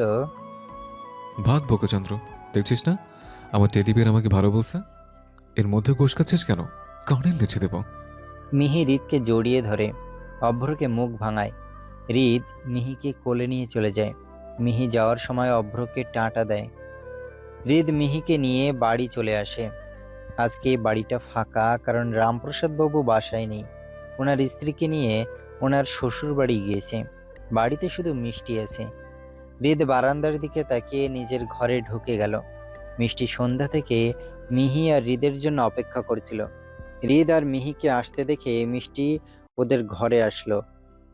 ভাগ বোকাচন্দ্র, দেখছিস না আমার টেডি বিয়ার আমাকে ভালো বলছে। এর মধ্যে ঘোষ খাচ্ছিস কেন? কানের নিচে দেব। মিহি হৃদকে জড়িয়ে ধরে অভ্রকে মুখ ভাঙায়। হৃদ মিহিকে কোলে নিয়ে চলে যায়। মিহি যাওয়ার সময় অভ্রকে টাটা দেয়। হৃদ মিহিকে নিয়ে বাড়ি চলে আসে। আজকে বাড়িটা ফাঁকা, কারণ রামপ্রসাদ বাবু বাসায় নেই। ওনার স্ত্রীকে নিয়ে ওনার শ্বশুর বাড়ি গিয়েছে। বাড়িতে শুধু মিষ্টি আছে। হৃদ বারান্দার দিকে তাকিয়ে নিজের ঘরে ঢুকে গেল। মিষ্টি সন্ধ্যা থেকে মিহি আর হৃদের জন্য অপেক্ষা করছিল। হৃদ আর মিহিকে আসতে দেখে মিষ্টি ওদের ঘরে আসলো।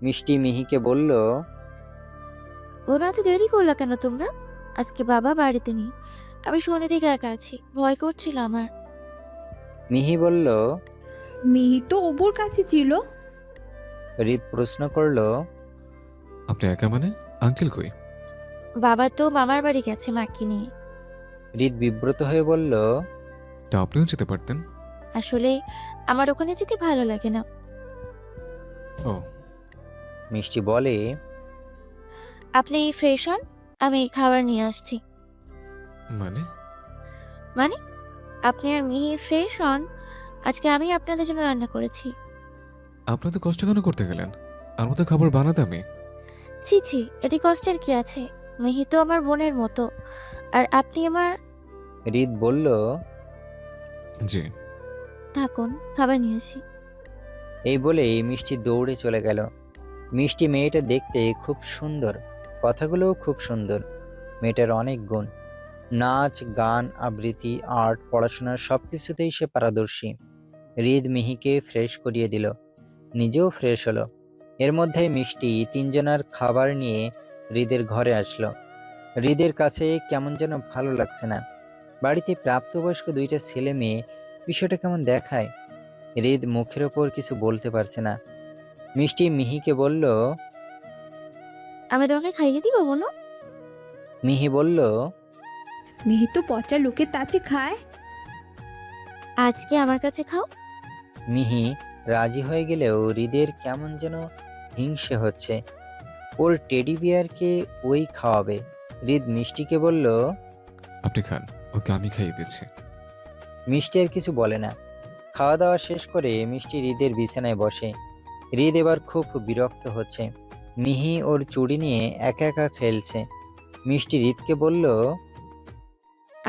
মিষ্টি মিহিকে বলল, ওরা তো দেরি করলা কেন তোমরা? আজকে বাবা বাড়িতে নেই, আমি সন্ধ্যা থেকে একা আছি, ভয় করছিল আমার। মিহি বলল, মিহি তো ওবুর কাছে ছিল। হৃদ প্রশ্ন করলো, আপনি একা মানে? আঙ্কেল কই? বাবা তো মামার বাড়ি গেছে মাকে নিয়ে। হৃদ বিব্রত হয়ে বলল, তা আপনিও যেতে পারতেন। আসলে আমার ওখানে যেতে ভালো লাগে না। ও। মিষ্টি বলে, আপনি ফ্রেশ হন, আমি খাবার নিয়ে আসছি। মানে? মানে আপনি আর মিহি ফ্রেশ হন, আজকে আমি আপনাদের জন্য রান্না করেছি। আপনি তো কষ্ট কেন করতে গেলেন? আর মতো খাবার বানাতে আমি। ছি ছি, এতে কষ্টের কি আছে? মিহি তো আমার বোনের মতো, আর আপনি আমার। হৃদ বলল, জি। থাকুন, খাবার নিয়ে আসি। এই বলে মিষ্টি দৌড়ে চলে গেল। মিষ্টি মেয়েটা দেখতে খুব সুন্দর, কথাগুলোও খুব সুন্দর। মেয়েটার অনেক গুণ, নাচ, গান, আবৃত্তি, আর্ট, পড়াশোনার সব কিছুতেই সে পারদর্শী। হৃদ মিহিকে ফ্রেশ করিয়ে দিল, নিজেও ফ্রেশ হলো। এর মধ্যে মিষ্টি 3 জনের খাবার নিয়ে হৃদের ঘরে আসলো। হৃদের কাছে কেমন যেন ভালো লাগছে না। বাড়িতে প্রাপ্তবয়স্ক 2টা ছেলে মেয়ে, বিষয়টা কেমন দেখায়। হৃদ মুখের ওপর কিছু বলতে পারছে না। মিষ্টি মিহিকে বলল, আমি তোমাকে খাইয়ে দিব বলো। মিহি বলল, মিহি তো পচা লোকের কাছে খায়। আজকে আমার কাছে খাও। মিহি রাজি হয়ে গেলেও হৃদের কেমন যেন হিংসে হচ্ছে। ওর টেডি বিয়ারকে ওই খাওয়াবে। হৃদ মিষ্টিকে বলল, আপনি খান, ওকে আমি খাইয়ে দিচ্ছি। মিষ্টি আর কিছু বলে না। খাওয়া দাওয়া শেষ করে মিষ্টি হৃদের বিছানায় বসে। হৃদ এবার খুব বিরক্ত হচ্ছে। মিহি ওর চুড়ি নিয়ে একা একা খেলছে। মিষ্টি হৃদকে বলল,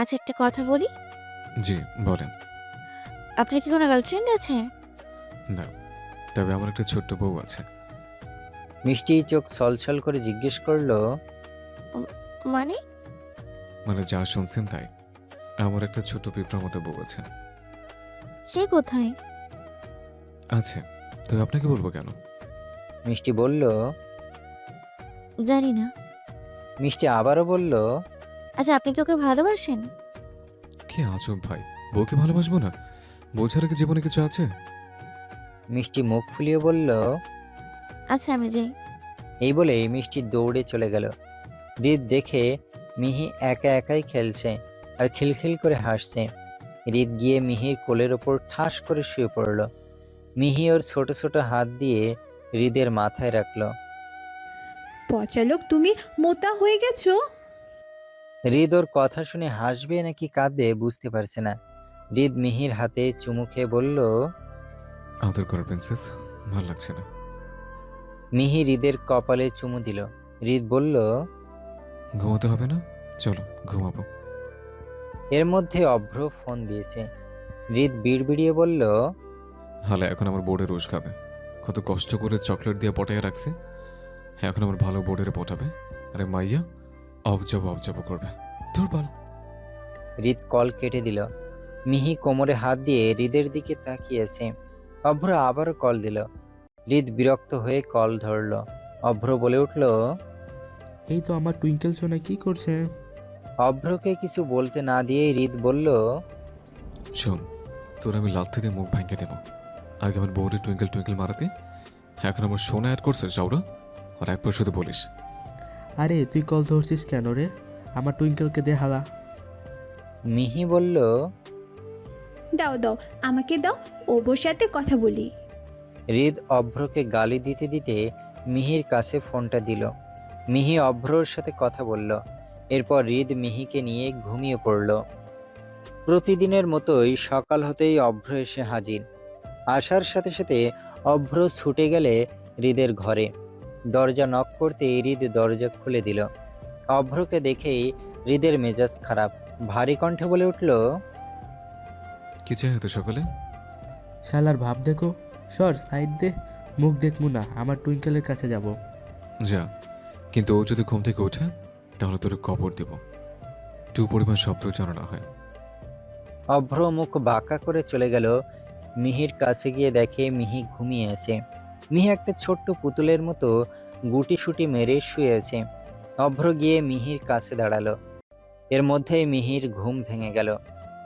আচ্ছা, একটা কথা বলি। জি বলেন। আপনার কি কোনো গার্লফ্রেন্ড আছে? না, তবে আমার একটা ছোট্ট বউ আছে। মিষ্টি চোখ ছলছল করে জিজ্ঞেস করলো, মানে? মানে যা শুনছেন তাই। আমার একটা ছোট পিঁপড়ার মতো বউ আছে। সে কোথায়? আছে, তবে আপনাকে বলবো কেন? মিষ্টি বলল, জানি না। মিষ্টি আবারও বলল, আচ্ছা, আপনি কি ওকে ভালোবাসেন? কি আজব ভাই, বউকে ভালোবাসবো না? বউ ছাড়া কি জীবনে কিছু আছে? মিষ্টি মুখ ফুলিয়ে বলল, আচ্ছা, আমি যাই। এই বলে মিষ্টি দৌড়ে চলে গেল। হৃদ দেখে মিহি একা একাই খেলছে আর খিলখিল করে হাসছে। হৃদ গিয়ে মিহির কোলের ওপর ঠাস করে শুয়ে পড়ল। মিহি ওর ছোট ছোট হাত দিয়ে হৃদের মাথায় রাখলো। পচালোক, তুমি মোটা হয়ে গেছো। হৃদ ওর কথা শুনে হাসবে নাকি কাঁদবে বুঝতে পারছে না। হৃদ মিহির হাতে চুমু খেয়ে বলল, আদর করো প্রিন্সেস, ভাল লাগছে না। মিহি হৃদের কপালে চুমু দিল। হৃদ বলল, ঘুমাতে হবে না, চলো ঘুমাবো। এর মধ্যে অভ্র ফোন দিয়েছে। হৃদ বিড়বিড়িয়ে বলল, হালে এখন আমার বোর্ডে রোজ খাবে, কত কষ্ট করে চকলেট দিয়ে পটাইয়া রাখছে, এখন আমার ভালো বোর্ডের পটাবে, আরে মাইয়া অফ যাব করবে, তোর বল। হৃদ কল কেটে দিল। মিহি কোমরে হাত দিয়ে হৃদের দিকে তাকিয়েছে। অভ্র আবারও কল দিল। হৃদ বিরক্ত হয়ে কল ধরল। অভ্র বলে উঠল, এই তো আমার টুইঙ্কেল সোনা কি করছে? অভ্রকে কিছু বলতে না দিয়ে হৃদ বলল, শোন, তোর আমি লাথি দিয়ে মুখ ভাঙিয়ে দেবো। আগে আমার বউরে টুইঙ্কেল টুইঙ্কেল মারাতে, এখন আমার সোনা অ্যাড করছে চাউরা, আর একবার শুধু বলিস। আরে তুই কল ধরছিস কেন রে? আমার টুইঙ্কেলকে দে হালা। মিহি বলল, দাও দাও, আমাকে দাও, ওর সাথে কথা বলি। হৃদ অভ্রকে গালি দিতে দিতে মিহির কাছে ফোনটা দিল। মিহি অভ্রর সাথে কথা বলল। এরপর হৃদ মিহিকে নিয়ে ঘুমিয়ে পড়ল। প্রতিদিনের মতোই সকাল হতেই অভ্র এসে হাজির। আসার সাথে সাথে অভ্র ছুটে গেলে হৃদের ঘরে। দরজা নক করতে হৃদ দরজা খুলে দিল। অভ্রকে দেখেই হৃদের মেজাজ খারাপ। ভারী কণ্ঠে বলে উঠল, কি চাই হতো সকালে? শালার ভাব দেখো, সর সাইড দে, মুখ দেখমু না, আমার টুইঙ্কেলের কাছে যাব। যা, কিন্তু ও যদি ঘুম থেকে ওঠে তাহলে তোর কবর দেব, টু পরিমাণ শব্দ যেন না হয়। অভ্র মুখ বাঁকা করে চলে গেল। মিহির কাছে গিয়ে দেখে মিহি ঘুমিয়ে আছে। মিহি একটা ছোট্ট পুতুলের মতো গুটিসুটি মেরে শুয়ে আছে। অভ্র গিয়ে মিহির কাছে দাঁড়ালো। এর মধ্যেই মিহির ঘুম ভেঙে গেল।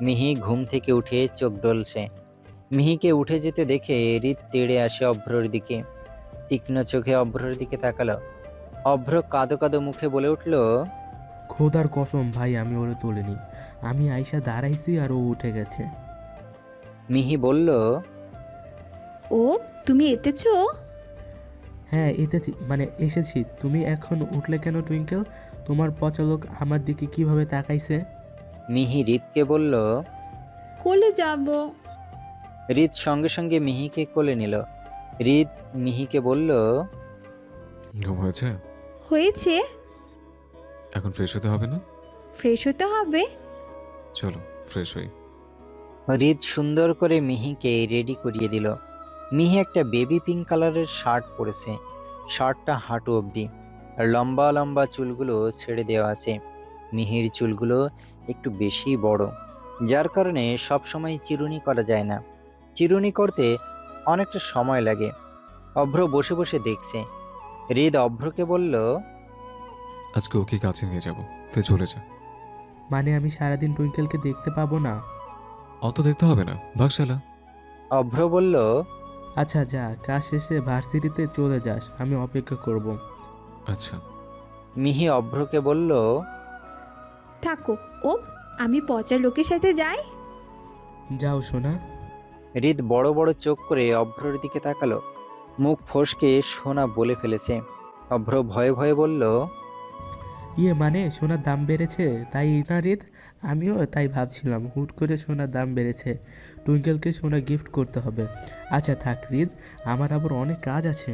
মিহি ঘুম থেকে উঠে চোখ ডলছে। মিহিকে উঠে যেতে দেখে হৃদ তেড়ে আসে অভ্রর দিকে। তীক্ষ্ণ চোখে অভ্রর দিকে তাকালো। অভ্র কাঁদো কাঁদো মুখে বলে উঠল, খোদার কসম ভাই, আমি ওরে তুলিনি, আমি আইসা দাঁড়াইছি আর ও উঠে গেছে। মিহি বলল, ও তুমি এতেছো? হ্যাঁ মানে এসেছি। তুমি এখন উঠলে কেন টুইঙ্কেল? তোমার পচালোক আমার দিকে কিভাবে তাকাইছে? মিহি হৃদকে বলল, কোলে যাব। হৃদ সঙ্গে সঙ্গে মিহিকে কোলে নিল। হৃদ মিহিকে বলল, ঘুম হয়েছে? হয়েছে। এখন ফ্রেশ হতে হবে না? ফ্রেশ হতে হবে। চলো ফ্রেশ হই। হৃদ সুন্দর করে মিহিকে রেডি করিয়ে দিল। মিহি একটা বেবি পিঙ্ক কালারের শার্ট পরেছে। শার্টটা হাঁটু অবধি, আর লম্বা লম্বা চুলগুলো ছেড়ে দেওয়া আছে। মিহির চুলগুলো একটু বেশি বড়, যার কারণে সবসময় চিরুনি করা যায় না। চিরুনি করতে অনেকটা সময় লাগে। অভ্র বসে বসে দেখছে। হৃদ অভ্রকে বলল, আজকে ওকে কাছে নিয়ে যাব, তুই চলে যা। মানে আমি সারাদিন টুইঙ্কেলকে দেখতে পাবো না? অত দেখতে হবে না, ভাগশালা। অভ্র বলল, আচ্ছা যা, কাজ শেষে ভার্সিটিতে চলে যাস, আমি অপেক্ষা করব। আচ্ছা। মিহি অভ্রকে বলল, থাকো ও, আমি পচা লোকের সাথে যাই। যাও সোনা। হৃদ বড় বড় চোখ করে অভ্রর দিকে তাকালো। মুখ ফসকে সোনা বলে ফেলেছে। অভ্র ভয়ে ভয়ে বলল, ইয়ে মানে সোনার দাম বেড়েছে তাই না হৃদ? আমিও তাই ভাবছিলাম, হুট করে সোনার দাম বেড়েছে, টুইঙ্কেলকে সোনা গিফট করতে হবে। আচ্ছা থাক হৃদ, আমার আবার অনেক কাজ আছে।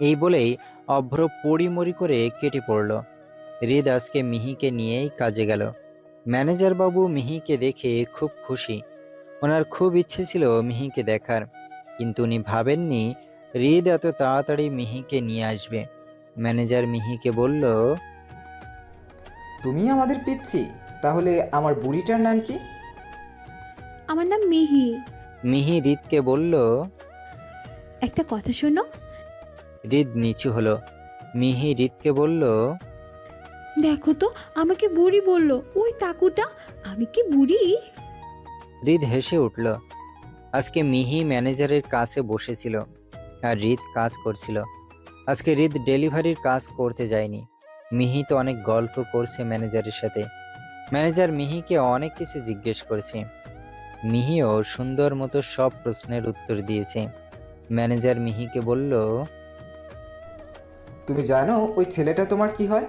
এই বলেই অভ্র পড়িমড়ি করে কেটে পড়ল। হৃদ আজকে মিহিকে নিয়েই কাজে গেল। ম্যানেজার বাবু মিহিকে দেখে খুব খুশি। ওনার খুব ইচ্ছে ছিল মিহিকে দেখার, কিন্তু উনি ভাবেননি হৃদ এত তাড়াতাড়ি মিহিকে নিয়ে আসবে। ম্যানেজার মিহিকে বলল, তুমি আমাদের পিচ্ছি, তাহলে আমার বুড়িটার নাম কি? আমার নাম মিহি। মিহি হৃদকে বলল, একটা কথা শোনো। হৃদ নিচু হলো। মিহি হৃদকে বলল, দেখো তো, আমাকে বুড়ি বললো ওই তাকুটা, আমি কি বুড়ি? হৃদ হেসে উঠল। আজকে মিহি ম্যানেজারের কাছে বসেছিল আর হৃদ কাজ করছিল। আজকে হৃদ ডেলিভারির কাজ করতে যায়নি। মিহি তো অনেক গল্প করছে ম্যানেজারের সাথে। ম্যানেজার মিহিকে অনেক কিছু জিজ্ঞেস করেছে। মিহিও সুন্দর মতো সব প্রশ্নের উত্তর দিয়েছে। ম্যানেজার মিহিকে বলল, তুমি জানো ওই ছেলেটা তোমার কি হয়?